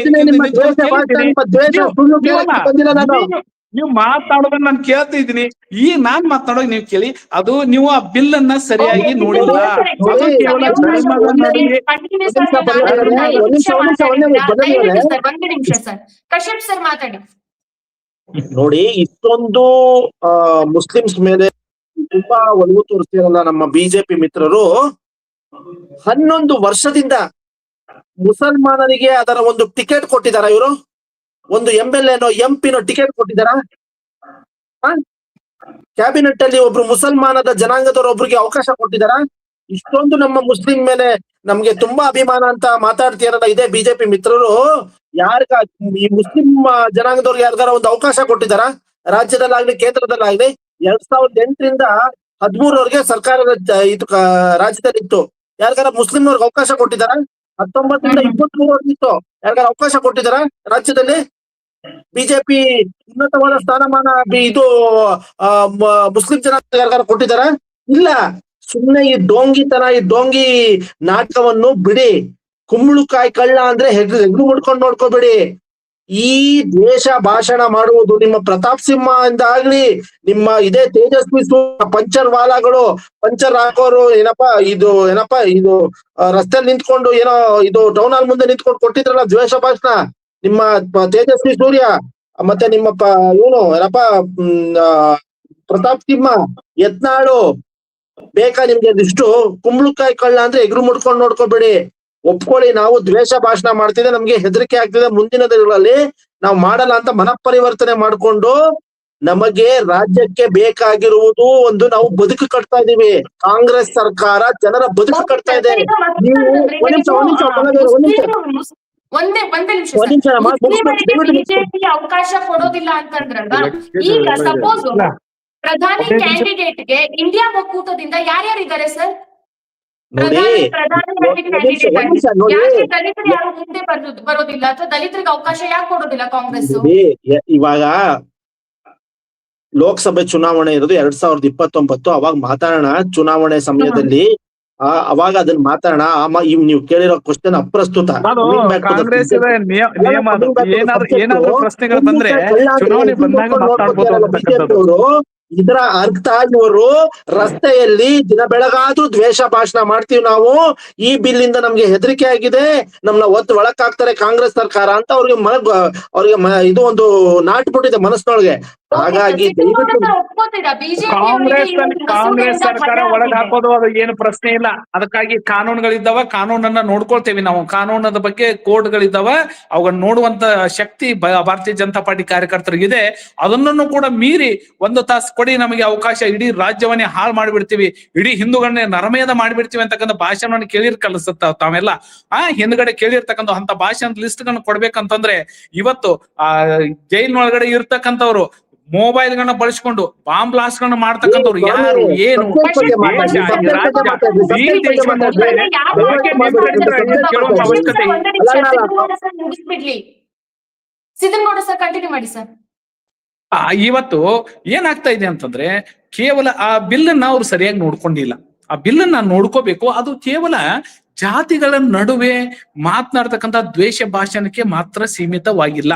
ನೀವು ಮಾತಾಡೋದನ್ನ ನಾನು ಕೇಳ್ತಾ ಇದ್ದೀನಿ. ಈಗ ನಾನ್ ಮಾತಾಡೋವಾಗ ನೀವು ಕೇಳಿ. ಅದು ನೀವು ಆ ಬಿಲ್ ಅನ್ನ ಸರಿಯಾಗಿ ನೋಡಿಲ್ಲ. ನೋಡಿ, ಇಷ್ಟೊಂದು ಮುಸ್ಲಿಮ್ಸ್ ಮೇಲೆ ತುಂಬಾ ಒಲವು ತೋರಿಸ್ತಿರಲ್ಲ ನಮ್ಮ ಬಿಜೆಪಿ ಮಿತ್ರರು. 11 ವರ್ಷದಿಂದ ಮುಸಲ್ಮಾನರಿಗೆ ಅದರ ಒಂದು ಟಿಕೆಟ್ ಕೊಟ್ಟಿದಾರ ಇವರು? ಒಂದು MLA no MP no ticket ಕೊಟ್ಟಿದಾರ? ಕ್ಯಾಬಿನೆಟ್ ಅಲ್ಲಿ ಒಬ್ರು ಮುಸಲ್ಮಾನದ ಜನಾಂಗದವರು ಒಬ್ರಿಗೆ ಅವಕಾಶ ಕೊಟ್ಟಿದಾರ? ಇಷ್ಟೊಂದು ನಮ್ಮ ಮುಸ್ಲಿಂ ಮೇಲೆ ನಮ್ಗೆ ತುಂಬಾ ಅಭಿಮಾನ ಅಂತ ಮಾತಾಡ್ತೀರಲ್ಲ ಇದೇ ಬಿಜೆಪಿ ಮಿತ್ರರು. ಈ ಮುಸ್ಲಿಂ ಜನಾಂಗದವ್ರಿಗೆ ಯಾರಿಗಾರ ಒಂದು ಅವಕಾಶ ಕೊಟ್ಟಿದಾರ? ರಾಜ್ಯದಲ್ಲಾಗ್ಲಿ ಕೇಂದ್ರದಲ್ಲಾಗ್ಲಿ 2008ರಿಂದ 13ವರೆಗೆ ಸರ್ಕಾರದ ಇದು ರಾಜ್ಯದಲ್ಲಿ ಇತ್ತು. ಯಾರಿಗಾರ ಮುಸ್ಲಿಂನವ್ರಿಗೆ ಅವಕಾಶ ಕೊಟ್ಟಿದಾರ? 19ರಿಂದ 23ವರೆಗೆ ಇತ್ತು. ಯಾರಿಗಾರ ಅವಕಾಶ ಕೊಟ್ಟಿದಾರ ರಾಜ್ಯದಲ್ಲಿ? ಬಿಜೆಪಿ ಉನ್ನತವಾದ ಸ್ಥಾನಮಾನ ಇದು ಮುಸ್ಲಿಂ ಜನಾಂಗ ಯಾರಿಗಾರ ಕೊಟ್ಟಿದಾರ? ಇಲ್ಲ. ಸುಮ್ನೆ ಈ ಡೋಂಗಿ ನಾಟಕವನ್ನು ಬಿಡಿ. ಕುಂಬಳಕಾಯಿ ಕಳ್ಳ ಅಂದ್ರೆ ಹೆಗ್ಲು ಮುಡ್ಕೊಂಡು ನೋಡ್ಕೋಬೇಡಿ. ಈ ದೇಶ ಭಾಷಣ ಮಾಡುವುದು ನಿಮ್ಮ ಪ್ರತಾಪ್ ಸಿಂಹ ಇಂದ ಆಗ್ಲಿ, ನಿಮ್ಮ ಇದೇ ತೇಜಸ್ವಿ ಪಂಚರ್ ವಾಲಾಗಳು, ಪಂಚರ್ ಹಾಕೋರು ಏನಪ್ಪಾ ಇದು ರಸ್ತೆಯಲ್ಲಿ ನಿಂತ್ಕೊಂಡು ಏನೋ ಇದು ಟೌನ್ ಹಾಲ್ ಮುಂದೆ ನಿಂತ್ಕೊಂಡು ಕೊಟ್ಟಿದ್ರಲ್ಲ ದ್ವೇಷ ಭಾಷಣ, ನಿಮ್ಮ ತೇಜಸ್ವಿ ಸೂರ್ಯ ಮತ್ತೆ ನಿಮ್ಮ ಪ್ರತಾಪ್ ಸಿಂಹ, ಯತ್ನಾಳು, ಬೇಕಾ ನಿಮ್ಗೆ ಇದಿಷ್ಟು? ಕುಂಬಳಕಾಯಿ ಕಳ್ಳ ಅಂದ್ರೆ ಎಗ್ರು ಮುಡ್ಕೊಂಡು ನೋಡ್ಕೋಬೇಡಿ. ಒಪ್ಕೊಳ್ಳಿ, ನಾವು ದ್ವೇಷ ಭಾಷಣ ಮಾಡ್ತಿದ್ದೆ, ನಮ್ಗೆ ಹೆದರಿಕೆ ಆಗ್ತಿದೆ, ಮುಂದಿನ ದಿನಗಳಲ್ಲಿ ನಾವು ಮಾಡಲ್ಲ ಅಂತ ಮನಪರಿವರ್ತನೆ ಮಾಡ್ಕೊಂಡು ನಮಗೆ ರಾಜ್ಯಕ್ಕೆ ಬೇಕಾಗಿರುವುದು ಒಂದು ನಾವು ಬದುಕು ಕಟ್ತಾ ಇದೀವಿ. ಕಾಂಗ್ರೆಸ್ ಸರ್ಕಾರ ಜನರ ಬದುಕು ಕಟ್ತಾ ಇದೆ. ನೀವು ಅವಕಾಶ ಕೊಡೋದಿಲ್ಲ ಅಂತಂದ್ರಲ್ವಾ? ಈಗ ಸಪೋಸ್ ಪ್ರಧಾನಿ ಕ್ಯಾಂಡಿಡೇಟ್ಗೆ ಇಂಡಿಯಾ ಒಕ್ಕೂಟದಿಂದ ಯಾರ್ಯಾರಿದ್ದಾರೆ ಸರ್? ದಲಿತರು ಯಾರು ಮುಂದೆ ಬರೋದಿಲ್ಲ ಅಥವಾ ದಲಿತರಿಗೆ ಅವಕಾಶ ಯಾಕೆ ಕೊಡೋದಿಲ್ಲ ಕಾಂಗ್ರೆಸ್? ಇವಾಗ ಲೋಕಸಭೆ ಚುನಾವಣೆ ಇರೋದು 2029. ಅವಾಗ ಮಾತಾಡೋಣ ಚುನಾವಣೆ ಸಮಯದಲ್ಲಿ. ಅವಾಗ ಅದನ್ನ ಮಾತಾಡೋಣ. ನೀವು ಕೇಳಿರೋ ಕ್ವಶನ್ ಅಪ್ರಸ್ತುತ. ಕಾಂಗ್ರೆಸ್ ಏನಾದ್ರು ಪ್ರಶ್ನೆಗಳು ಬಂದ್ರೆ ಚುನಾವಣೆ ಬಂದಾಗ ಮಾತಾಡ್ಬೋದು. ಇದರ ಅರ್ಥ ಇವರು ರಸ್ತೆಯಲ್ಲಿ ದಿನ ಬೆಳಗಾದ್ರೂ ದ್ವೇಷ ಭಾಷಣ ಮಾಡ್ತೀವಿ ನಾವು, ಈ ಬಿಲ್ ಇಂದ ನಮ್ಗೆ ಹೆದರಿಕೆ ಆಗಿದೆ, ನಮ್ನ ಒಳಕ್ ಹಾಕ್ತಾರೆ ಕಾಂಗ್ರೆಸ್ ಸರ್ಕಾರ ಅಂತ ಅವ್ರಿಗೆ ಇದು ಒಂದು ನಾಟ್ಬಿಟ್ಟಿದೆ ಮನಸ್ಸಿನೊಳಗೆ. ಹಾಗಾಗಿ ದಯವಿಟ್ಟು ಕಾಂಗ್ರೆಸ್ ಸರ್ಕಾರ ಒಳಗ್ ಹಾಕೋದು ಅದು ಏನು ಪ್ರಶ್ನೆ ಇಲ್ಲ. ಅದಕ್ಕಾಗಿ ಕಾನೂನುಗಳಿದ್ದಾವ, ಕಾನೂನನ್ನ ನೋಡ್ಕೊಳ್ತೇವೆ ನಾವು. ಕಾನೂನದ ಬಗ್ಗೆ ಕೋರ್ಟ್ಗಳಿದ್ದಾವ, ಅವುಗಳನ್ನ ನೋಡುವಂತ ಶಕ್ತಿ ಭಾರತೀಯ ಜನತಾ ಪಾರ್ಟಿ ಕಾರ್ಯಕರ್ತರಿಗಿದೆ. ಅದನ್ನು ಕೂಡ ಮೀರಿ 1 ತಾಸು ಕೊಡಿ ನಮಗೆ ಅವಕಾಶ, ಇಡೀ ರಾಜ್ಯವನ್ನೇ ಹಾಳು ಮಾಡ್ಬಿಡ್ತೀವಿ, ಇಡೀ ಹಿಂದೂಗಳನ್ನೇ ನರಮೇಧ ಮಾಡ್ಬಿಡ್ತೀವಿ ಅಂತಕ್ಕಂಥ ಭಾಷಣವನ್ನು ಕೇಳಿರ್ ಕಲಿಸುತ್ತ ತಾವೆಲ್ಲ. ಹಿಂದ್ಗಡೆ ಕೇಳಿರ್ತಕ್ಕಂಥ ಅಂತ ಭಾಷಣದ ಲಿಸ್ಟ್ ಗಳನ್ನ ಕೊಡ್ಬೇಕಂತಂದ್ರೆ ಇವತ್ತು ಜೈಲಿನೊಳಗಡೆ ಇರ್ತಕ್ಕಂಥವ್ರು ಮೊಬೈಲ್ ಗಳನ್ನ ಬಳಸ್ಕೊಂಡು ಬಾಂಬ್ ಬ್ಲಾಸ್ಟ್ ಗಳನ್ನ ಮಾಡ್ತಕ್ಕಂಥವ್ರು ಯಾರು, ಏನು, ಇವತ್ತು ಏನಾಗ್ತಾ ಇದೆ ಅಂತಂದ್ರೆ ಕೇವಲ ಆ ಬಿಲ್ಲನ್ನ ಅವ್ರು ಸರಿಯಾಗಿ ನೋಡ್ಕೊಂಡಿಲ್ಲ. ಆ ಬಿಲ್ಲನ್ನ ನೋಡ್ಕೋಬೇಕು. ಅದು ಕೇವಲ ಜಾತಿಗಳ ನಡುವೆ ಮಾತನಾಡ್ತಕ್ಕಂಥ ದ್ವೇಷ ಭಾಷಣಕ್ಕೆ ಮಾತ್ರ ಸೀಮಿತವಾಗಿಲ್ಲ.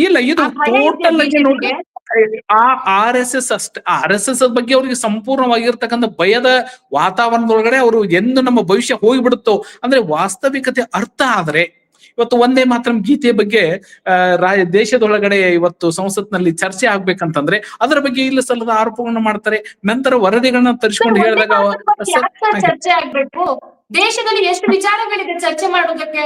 ಇಲ್ಲ, ಇದು ಟೋಟಲ್ ಆಗಿ ನೋಡಿ, RSS ಅಷ್ಟೇ. RSS ಬಗ್ಗೆ ಅವ್ರಿಗೆ ಸಂಪೂರ್ಣವಾಗಿರ್ತಕ್ಕಂಥ ಭಯದ ವಾತಾವರಣದೊಳಗಡೆ ಅವರು ಎಂದು ನಮ್ಮ ಭವಿಷ್ಯ ಹೋಗಿಬಿಡುತ್ತೋ ಅಂದ್ರೆ ವಾಸ್ತವಿಕತೆ ಅರ್ಥ ಆದ್ರೆ, ಇವತ್ತು ಒಂದೇ ಮಾತ್ರ ಗೀತೆಯ ಬಗ್ಗೆ ದೇಶದೊಳಗಡೆ ಇವತ್ತು ಸಂಸತ್ನಲ್ಲಿ ಚರ್ಚೆ ಆಗ್ಬೇಕಂತಂದ್ರೆ ಅದರ ಬಗ್ಗೆ ಇಲ್ಲ ಸಲ್ಲದ ಆರೋಪಗಳನ್ನ ಮಾಡ್ತಾರೆ. ನಂತರ ವರದಿಗಳನ್ನ ತರಿಸ್ಕೊಂಡು ಹೇಳಿದಾಗ ಚರ್ಚೆ ಆಗ್ಬೇಕು. ದೇಶದಲ್ಲಿ ಎಷ್ಟು ವಿಚಾರಗಳಿದೆ ಚರ್ಚೆ ಮಾಡೋದಕ್ಕೆ.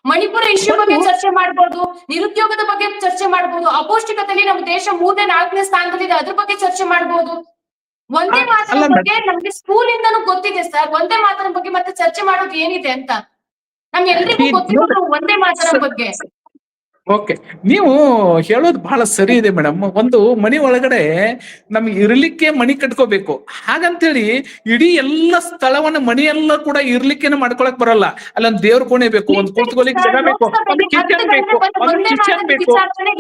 ಮಣಿಪುರ ಇಶ್ಯೂ ಬಗ್ಗೆ ಚರ್ಚೆ ಮಾಡ್ಬೋದು, ನಿರುದ್ಯೋಗದ ಬಗ್ಗೆ ಚರ್ಚೆ ಮಾಡ್ಬೋದು, ಅಪೌಷ್ಟಿಕತೆಯಲ್ಲಿ ನಮ್ಮ ದೇಶ 3ನೇ 4ನೇ ಸ್ಥಾನದಲ್ಲಿದೆ, ಅದ್ರ ಬಗ್ಗೆ ಚರ್ಚೆ ಮಾಡ್ಬೋದು. ಒಂದೇ ಮಾತನ ಬಗ್ಗೆ ನಮ್ಗೆ ಸ್ಕೂಲ್ ಇಂದನೂ ಗೊತ್ತಿದೆ ಸರ್. ಒಂದೇ ಮಾತನ ಬಗ್ಗೆ ಮತ್ತೆ ಚರ್ಚೆ ಮಾಡೋದು ಏನಿದೆ ಅಂತ ನಮ್ಗೆಲ್ರಿಗೂ ಗೊತ್ತಿರೋದು ಒಂದೇ ಮಾತನ ಬಗ್ಗೆ. ಓಕೆ, ನೀವು ಹೇಳೋದು ಬಹಳ ಸರಿ ಇದೆ ಮೇಡಮ್. ಒಂದು ಮನೆ ಒಳಗಡೆ ನಮ್ಗೆ ಇರ್ಲಿಕ್ಕೆ ಮಣಿ ಕಟ್ಕೋಬೇಕು. ಹಾಗಂತೇಳಿ ಇಡೀ ಎಲ್ಲ ಸ್ಥಳವನ್ನ ಮನೆಯೆಲ್ಲ ಕೂಡ ಇರ್ಲಿಕ್ಕೇನೆ ಮಾಡ್ಕೊಳಕ್ ಬರಲ್ಲ. ಅಲ್ಲೊಂದ್ ದೇವ್ರ ಕೋಣೆ ಬೇಕು, ಒಂದ್ ಕೂತ್ಕೊಳ್ಳಿಕ್ಕೆ ಜಾಗ ಬೇಕು, ಒಂದು ಕಿಚನ್ ಬೇಕು, ಒಂದು ಕಿಚನ್ ಬೇಕು.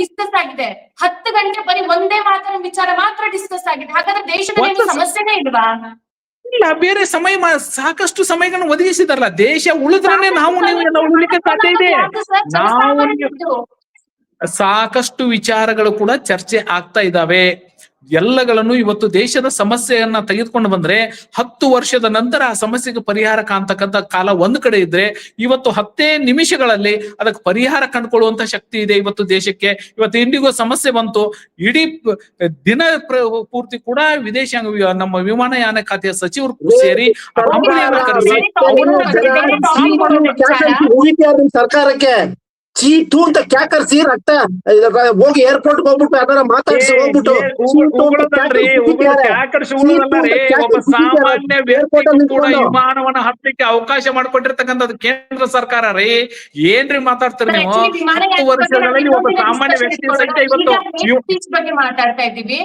ಡಿಸ್ಕಸ್ ಆಗಿದೆ 10 ಗಂಟೆ ಬರೀ ಒಂದೇ ಮಾತನ ವಿಚಾರ ಮಾತ್ರ ಡಿಸ್ಕಸ್ ಆಗಿದೆ. ಹಾಗಾದ್ರೆ ದೇಶದಲ್ಲಿ ಸಮಸ್ಯೆನೇ ಇಲ್ವಾ? ಇಲ್ಲ, ಬೇರೆ ಸಮಯ ಸಾಕಷ್ಟು ಸಮಯಗಳನ್ನ ಒದಗಿಸಿದಾರಲ್ಲ. ದೇಶ ಉಳಿದ್ರೆ ನಾವು ನೀವು ಎಲ್ಲ ಉಳಿಲಿಕ್ಕೆ ಸಾಧ್ಯ ಇದೆ. ನಾವು ಸಾಕಷ್ಟು ವಿಚಾರಗಳು ಕೂಡ ಚರ್ಚೆ ಆಗ್ತಾ ಇದ್ದಾವೆ. ಎಲ್ಲಗಳನ್ನು ಇವತ್ತು ದೇಶದ ಸಮಸ್ಯೆಯನ್ನ ತೆಗೆದುಕೊಂಡು ಬಂದ್ರೆ 10 ವರ್ಷದ ನಂತರ ಆ ಸಮಸ್ಯೆಗೆ ಪರಿಹಾರ ಕಾಣ್ತಕ್ಕಂಥ ಕಾಲ ಒಂದ್ ಕಡೆ ಇದ್ರೆ, ಇವತ್ತು 10 ನಿಮಿಷಗಳಲ್ಲಿ ಅದಕ್ಕೆ ಪರಿಹಾರ ಕಂಡುಕೊಳ್ಳುವಂತ ಶಕ್ತಿ ಇದೆ ಇವತ್ತು ದೇಶಕ್ಕೆ. ಇವತ್ತು ಇಂಡಿಗೋ ಸಮಸ್ಯೆ ಬಂತು, ಇಡೀ ದಿನ ಪೂರ್ತಿ ಕೂಡ ವಿದೇಶಾಂಗ ನಮ್ಮ ವಿಮಾನಯಾನ ಖಾತೆಯ ಸಚಿವರು ಸೇರಿ ಸರ್ಕಾರಕ್ಕೆ ಚೀಟು ಅಂತ ಕ್ಯಾಕರ್ಸಿ ರಕ್ತ ಹೋಗಿ ಏರ್ಪೋರ್ಟ್ ಹೋಗ್ಬಿಟ್ಟು ಅದರ ಮಾತಾಡ್ಸಿ ಹೋಗ್ಬಿಟ್ಟು ಸಾಮಾನ್ಯ ಕೂಡ ವಿಮಾನವನ್ನ ಹತ್ತಲಿಕ್ಕೆ ಅವಕಾಶ ಮಾಡಿಕೊಟ್ಟಿರ್ತಕ್ಕಂಥದ್ದು ಕೇಂದ್ರ ಸರ್ಕಾರ ರೀ. ಏನ್ರಿ ಮಾತಾಡ್ತೀರಿ ನೀವು? 10 ವರ್ಷಗಳಲ್ಲಿ ಒಬ್ಬ ಸಾಮಾನ್ಯ ವ್ಯಕ್ತಿ ಸಂಖ್ಯೆ ಇವತ್ತು ಬಗ್ಗೆ ಮಾತಾಡ್ತಾ ಇದ್ದೀವಿ.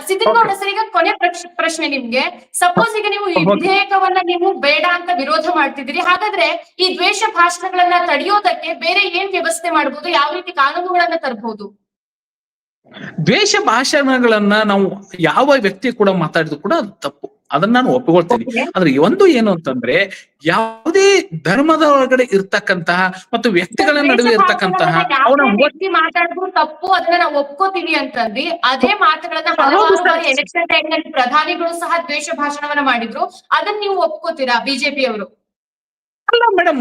ಸಿದ್ದನಗೌಡ ಸರ್, ಈಗ ಕೊನೆ ಪ್ರಶ್ನೆ ನಿಮ್ಗೆ. ಸಪೋಸ್ ಈಗ ನೀವು ಈ ವಿಧೇಯಕವನ್ನ ನೀವು ಬೇಡ ಅಂತ ವಿರೋಧ ಮಾಡ್ತಿದ್ದೀರಿ, ಹಾಗಾದ್ರೆ ಈ ದ್ವೇಷ ಭಾಷಣಗಳನ್ನ ತಡೆಯೋದಕ್ಕೆ ಬೇರೆ ಏನ್ ವ್ಯವಸ್ಥೆ ಮಾಡ್ಬೋದು? ಯಾವ ರೀತಿ ಕಾನೂನುಗಳನ್ನ ತರಬಹುದು? ದ್ವೇಷ ಭಾಷಣಗಳನ್ನ ನಾವು ಯಾವ ವ್ಯಕ್ತಿ ಕೂಡ ಮಾತಾಡಿದ್ರು ಕೂಡ ಅದು ತಪ್ಪು, ಅದನ್ನ ನಾನು ಒಪ್ಪಿಕೊಳ್ತೀನಿ. ಆದ್ರೆ ಒಂದು ಏನು ಅಂತಂದ್ರೆ, ಯಾವುದೇ ಧರ್ಮದ ಒಳಗಡೆ ಇರ್ತಕ್ಕಂತಹ ಮತ್ತು ವ್ಯಕ್ತಿಗಳ ನಡುವೆ ಇರ್ತಕ್ಕಂತಹ ವ್ಯಕ್ತಿ ಮಾತಾಡಿದ್ರು ತಪ್ಪು, ಅದನ್ನ ನಾವು ಒಪ್ಕೋತೀವಿ ಅಂತಂದ್ರಿ. ಅದೇ ಮಾತುಗಳನ್ನ ಹಲವಾರು ಬಾರಿ ಎಲೆಕ್ಷನ್ ಟೈಮ್ ನಲ್ಲಿ ಪ್ರಧಾನಿಗಳು ಸಹ ದ್ವೇಷ ಭಾಷಣವನ್ನ ಮಾಡಿದ್ರು. ಅದನ್ನ ನೀವು ಒಪ್ಕೋತೀರಾ ಬಿಜೆಪಿ ಅವರು? ಅಲ್ಲ ಮೇಡಮ್,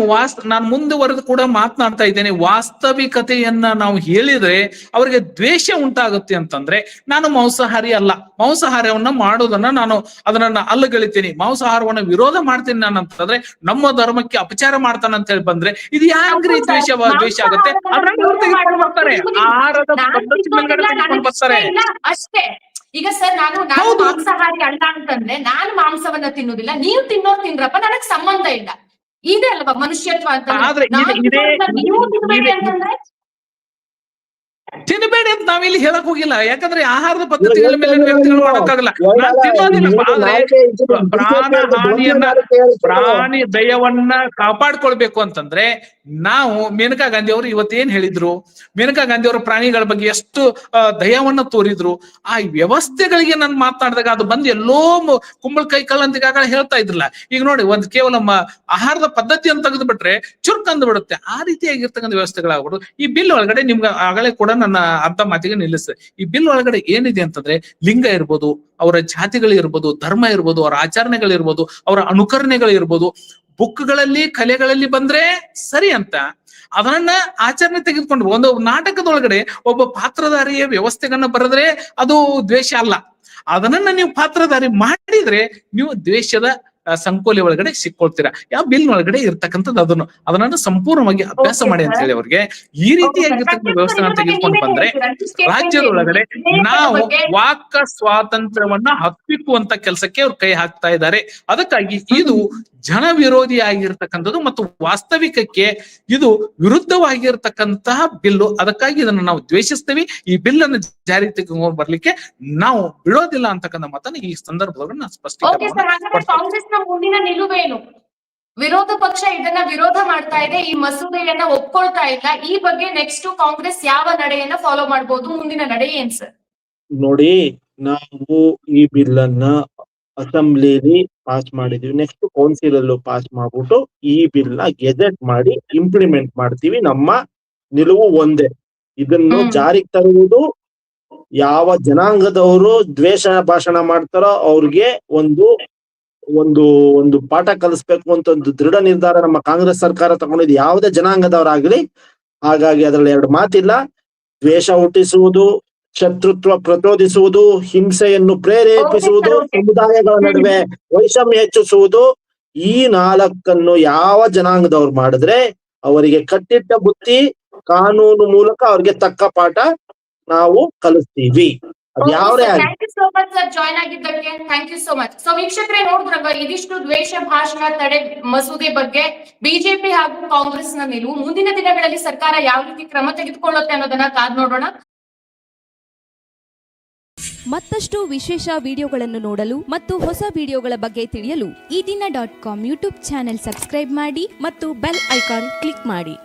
ನಾನು ಮುಂದುವರೆದು ಕೂಡ ಮಾತನಾಡ್ತಾ ಇದ್ದೇನೆ. ವಾಸ್ತವಿಕತೆಯನ್ನ ನಾವು ಹೇಳಿದ್ರೆ ಅವರಿಗೆ ದ್ವೇಷ ಉಂಟಾಗುತ್ತೆ ಅಂತಂದ್ರೆ, ನಾನು ಮಾಂಸಾಹಾರಿ ಅಲ್ಲ, ಮಾಂಸಾಹಾರವನ್ನ ಮಾಡೋದನ್ನ ನಾನು ಅದನ್ನ ಅಲ್ಲಗಳಿತೀನಿ, ಮಾಂಸಾಹಾರವನ್ನ ವಿರೋಧ ಮಾಡ್ತೀನಿ ನಾನು ಅಂತಂದ್ರೆ ನಮ್ಮ ಧರ್ಮಕ್ಕೆ ಅಪಚಾರ ಮಾಡ್ತಾನೆ ಅಂತ ಹೇಳಿ ಬಂದ್ರೆ ಇದು ಯಾಕ್ರಿ ದ್ವೇಷ ಆಗುತ್ತೆ? ಬರ್ತಾರೆ ಆಹಾರದ ಪದ್ಧತಿ ಮೇಲ್ಗಡೆ ತೆಗೆದುಕೊಂಡು ಬರ್ತಾರೆ ಅಷ್ಟೇ. ಈಗ ಸರ್, ನಾನು ಮಾಂಸಾಹಾರಿ ಅಲ್ಲ ಅಂತಂದ್ರೆ ನಾನು ಮಾಂಸವನ್ನ ತಿನ್ನುದಿಲ್ಲ, ನೀವು ತಿನ್ನೋರು ತಿನ್ರಪ್ಪ, ನನಗ್ ಸಂಬಂಧ ಇಲ್ಲ. ಇದೆ ಅಲ್ವಾ ಮನುಷ್ಯತ್ವ ಅಂತ? ತಿನ್ನಬೇಡಿ ಅಂತ ನಾವಿಲ್ಲಿ ಹೇಳಕ್ ಹೋಗಿಲ್ಲ. ಯಾಕಂದ್ರೆ ಆಹಾರದ ಪದ್ಧತಿಗಳ ಮೇಲೆ ವ್ಯಕ್ತಿಗಳು ಮಾಡಕ್ಕಾಗಲ್ಲ. ಪ್ರಾಣಿ ದಯವನ್ನ ಕಾಪಾಡ್ಕೊಳ್ಬೇಕು ಅಂತಂದ್ರೆ ನಾವು ಮೇನಕಾ ಗಾಂಧಿ ಅವರು ಇವತ್ತೇನ್ ಹೇಳಿದ್ರು? ಮೇನಕಾ ಗಾಂಧಿ ಅವರು ಪ್ರಾಣಿಗಳ ಬಗ್ಗೆ ಎಷ್ಟು ದಯವನ್ನ ತೋರಿದ್ರು. ಆ ವ್ಯವಸ್ಥೆಗಳಿಗೆ ನಾನು ಮಾತನಾಡಿದಾಗ ಅದು ಬಂದು ಎಲ್ಲೋ ಕುಂಬಳಕಾಯಿ ಕಲ್ಲಂತ ಈಗಾಗಲೇ ಹೇಳ್ತಾ ಇದ್ರಲ್ಲ. ಈಗ ನೋಡಿ, ಒಂದ್ ಕೇವಲ ಆಹಾರದ ಪದ್ಧತಿ ಅಂತ ತೆಗೆದು ಬಿಟ್ರೆ ಚುರುಕ್ ಅಂದ್ ಬಿಡುತ್ತೆ. ಆ ರೀತಿಯಾಗಿರ್ತಕ್ಕಂಥ ವ್ಯವಸ್ಥೆಗಳಾಗ್ಬಿಡುದು. ಈ ಬಿಲ್ ಒಳಗಡೆ ನಿಮ್ಗೆ ಆಗಲೇ ಕೂಡ ನನ್ನ ಅರ್ಧ ಮಾತಿಗೆ ನಿಲ್ಲಿಸ್ತೇನೆ. ಈ ಬಿಲ್ ಒಳಗಡೆ ಏನಿದೆ ಅಂತಂದ್ರೆ ಲಿಂಗ ಇರ್ಬೋದು, ಅವರ ಜಾತಿಗಳಿರ್ಬೋದು, ಧರ್ಮ ಇರ್ಬೋದು, ಅವರ ಆಚರಣೆಗಳಿರ್ಬೋದು, ಅವರ ಅನುಕರಣೆಗಳಿರ್ಬೋದು, ಬುಕ್ಗಳಲ್ಲಿ ಕಲೆಗಳಲ್ಲಿ ಬಂದ್ರೆ ಸರಿ ಅಂತ ಅದನ್ನ ಆಚರಣೆ ತೆಗೆದುಕೊಂಡು ಒಂದು ನಾಟಕದೊಳಗಡೆ ಒಬ್ಬ ಪಾತ್ರಧಾರಿಯ ವ್ಯವಸ್ಥೆಗಳನ್ನ ಬರೆದ್ರೆ ಅದು ದ್ವೇಷ ಅಲ್ಲ. ಅದನ್ನ ನೀವು ಪಾತ್ರಧಾರಿ ಮಾಡಿದ್ರೆ ನೀವು ದ್ವೇಷದ ಸಂಕೋಲೆ ಒಳಗಡೆ ಸಿಕ್ಕೊಳ್ತೀರಾ. ಯಾವ ಬಿಲ್ ಒಳಗಡೆ ಇರ್ತಕ್ಕಂಥದ್ದು ಅದನ್ನ ಸಂಪೂರ್ಣವಾಗಿ ಅಭ್ಯಾಸ ಮಾಡಿ ಅಂತ ಹೇಳಿ ಅವ್ರಿಗೆ ಈ ರೀತಿಯಾಗಿರ್ತಕ್ಕಂಥ ವ್ಯವಸ್ಥೆನ ತೆಗೆದುಕೊಂಡು ಬಂದ್ರೆ ರಾಜ್ಯದೊಳಗಡೆ ನಾವು ವಾಕ್ ಸ್ವಾತಂತ್ರ್ಯವನ್ನ ಹತ್ತಿಕ್ಕುವಂತ ಕೆಲಸಕ್ಕೆ ಅವ್ರು ಕೈ ಹಾಕ್ತಾ ಇದ್ದಾರೆ. ಅದಕ್ಕಾಗಿ ಇದು ಜನ ವಿರೋಧಿ ಆಗಿರ್ತಕ್ಕಂಥದ್ದು ಮತ್ತು ವಾಸ್ತವಿಕಕ್ಕೆ ಇದು ವಿರುದ್ಧವಾಗಿರ್ತಕ್ಕಂತಹ ಬಿಲ್ಲು. ಅದಕ್ಕಾಗಿ ಇದನ್ನು ನಾವು ದ್ವೇಷಿಸ್ತೇವೆ. ಈ ಬಿಲ್ ಅನ್ನು ಜಾರಿ ತೆಗೆದುಕೊಂಡು ಬರ್ಲಿಕ್ಕೆ ನಾವು ಬಿಡೋದಿಲ್ಲ ಅಂತಕ್ಕಂಥ ಮಾತನ್ನ ಈ ಸಂದರ್ಭದಲ್ಲಿ ನಾನು ಸ್ಪಷ್ಟೀಕರಣ. ಕಾಂಗ್ರೆಸ್ನ ಮುಂದಿನ ನಿಲುವೇನು? ವಿರೋಧ ಪಕ್ಷ ಇದನ್ನ ವಿರೋಧ ಮಾಡ್ತಾ ಇದೆ, ಈ ಮಸೂದೆಯನ್ನ ಒಪ್ಕೊಳ್ತಾ ಇಲ್ಲ. ಈ ಬಗ್ಗೆ ನೆಕ್ಸ್ಟ್ ಕಾಂಗ್ರೆಸ್ ಯಾವ ನಡೆಯನ್ನ ಫಾಲೋ ಮಾಡಬಹುದು? ಮುಂದಿನ ನಡೆ ಏನ್ ಸರ್? ನೋಡಿ, ನಾವು ಈ ಬಿಲ್ ಅನ್ನ ಅಸೆಂಬ್ಲಿಲಿ ಪಾಸ್ ಮಾಡಿದೀವಿ, ನೆಕ್ಸ್ಟ್ ಕೌನ್ಸಿಲ್ ಅಲ್ಲೂ ಪಾಸ್ ಮಾಡ್ಬಿಟ್ಟು ಈ ಬಿಲ್ ನ ಗೆಜೆಟ್ ಮಾಡಿ ಇಂಪ್ಲಿಮೆಂಟ್ ಮಾಡ್ತೀವಿ. ನಮ್ಮ ನಿಲುವು ಒಂದೇ. ಇದನ್ನು ಜಾರಿಗೆ ತರುವುದು ಯಾವ ಜನಾಂಗದವರು ದ್ವೇಷ ಭಾಷಣ ಮಾಡ್ತಾರೋ ಅವ್ರಿಗೆ ಒಂದು ಒಂದು ಒಂದು ಪಾಠ ಕಲಿಸ್ಬೇಕು ಅಂತ ಒಂದು ದೃಢ ನಿರ್ಧಾರ ನಮ್ಮ ಕಾಂಗ್ರೆಸ್ ಸರ್ಕಾರ ತಗೊಂಡಿದ್ದು ಯಾವುದೇ ಜನಾಂಗದವರಾಗ್ಲಿ. ಹಾಗಾಗಿ ಅದ್ರಲ್ಲಿ ಎರಡು ಮಾತಿಲ್ಲ. ದ್ವೇಷ ಹುಟ್ಟಿಸುವುದು, ಶತ್ರುತ್ವ ಪ್ರಚೋದಿಸುವುದು, ಹಿಂಸೆಯನ್ನು ಪ್ರೇರೇಪಿಸುವುದು, ಸಮುದಾಯಗಳ ನಡುವೆ ವೈಷಮ್ಯ ಹೆಚ್ಚಿಸುವುದು, ಈ ನಾಲ್ಕನ್ನು ಯಾವ ಜನಾಂಗದವ್ರು ಮಾಡಿದ್ರೆ ಅವರಿಗೆ ಕಟ್ಟಿಟ್ಟ ಬುತ್ತಿ ಕಾನೂನು ಮೂಲಕ ಅವ್ರಿಗೆ ತಕ್ಕ ಪಾಠ ನಾವು ಕಲಿಸ್ತೀವಿ. ಅದು ಯಾವ್ದೇ thank you so much sir join ಆಗಿದ್ದಕ್ಕೆ. Thank you so much. So ವೀಕ್ಷಕರೇ ನೋಡಿದ್ರಲ್ವಾ, ಇದಿಷ್ಟು ದ್ವೇಷ ಭಾಷಣ ತಡೆ ಮಸೂದೆ ಬಗ್ಗೆ ಬಿಜೆಪಿ ಹಾಗೂ ಕಾಂಗ್ರೆಸ್ ನ ನಿಲುವು. ಮುಂದಿನ ದಿನಗಳಲ್ಲಿ ಸರ್ಕಾರ ಯಾವ ರೀತಿ ಕ್ರಮ ತೆಗೆದುಕೊಳ್ಳುತ್ತೆ ಅನ್ನೋದನ್ನ ಕಾದ್ ನೋಡೋಣ. ಮತ್ತಷ್ಟು ವಿಶೇಷ ವಿಡಿಯೋಗಳನ್ನು ನೋಡಲು ಮತ್ತು ಹೊಸ ವಿಡಿಯೋಗಳ ಬಗ್ಗೆ ತಿಳಿಯಲು ಈ ದಿನ .com ಯೂಟ್ಯೂಬ್ ಚಾನೆಲ್ ಸಬ್ಸ್ಕ್ರೈಬ್ ಮಾಡಿ ಮತ್ತು ಬೆಲ್ ಐಕಾನ್ ಕ್ಲಿಕ್ ಮಾಡಿ.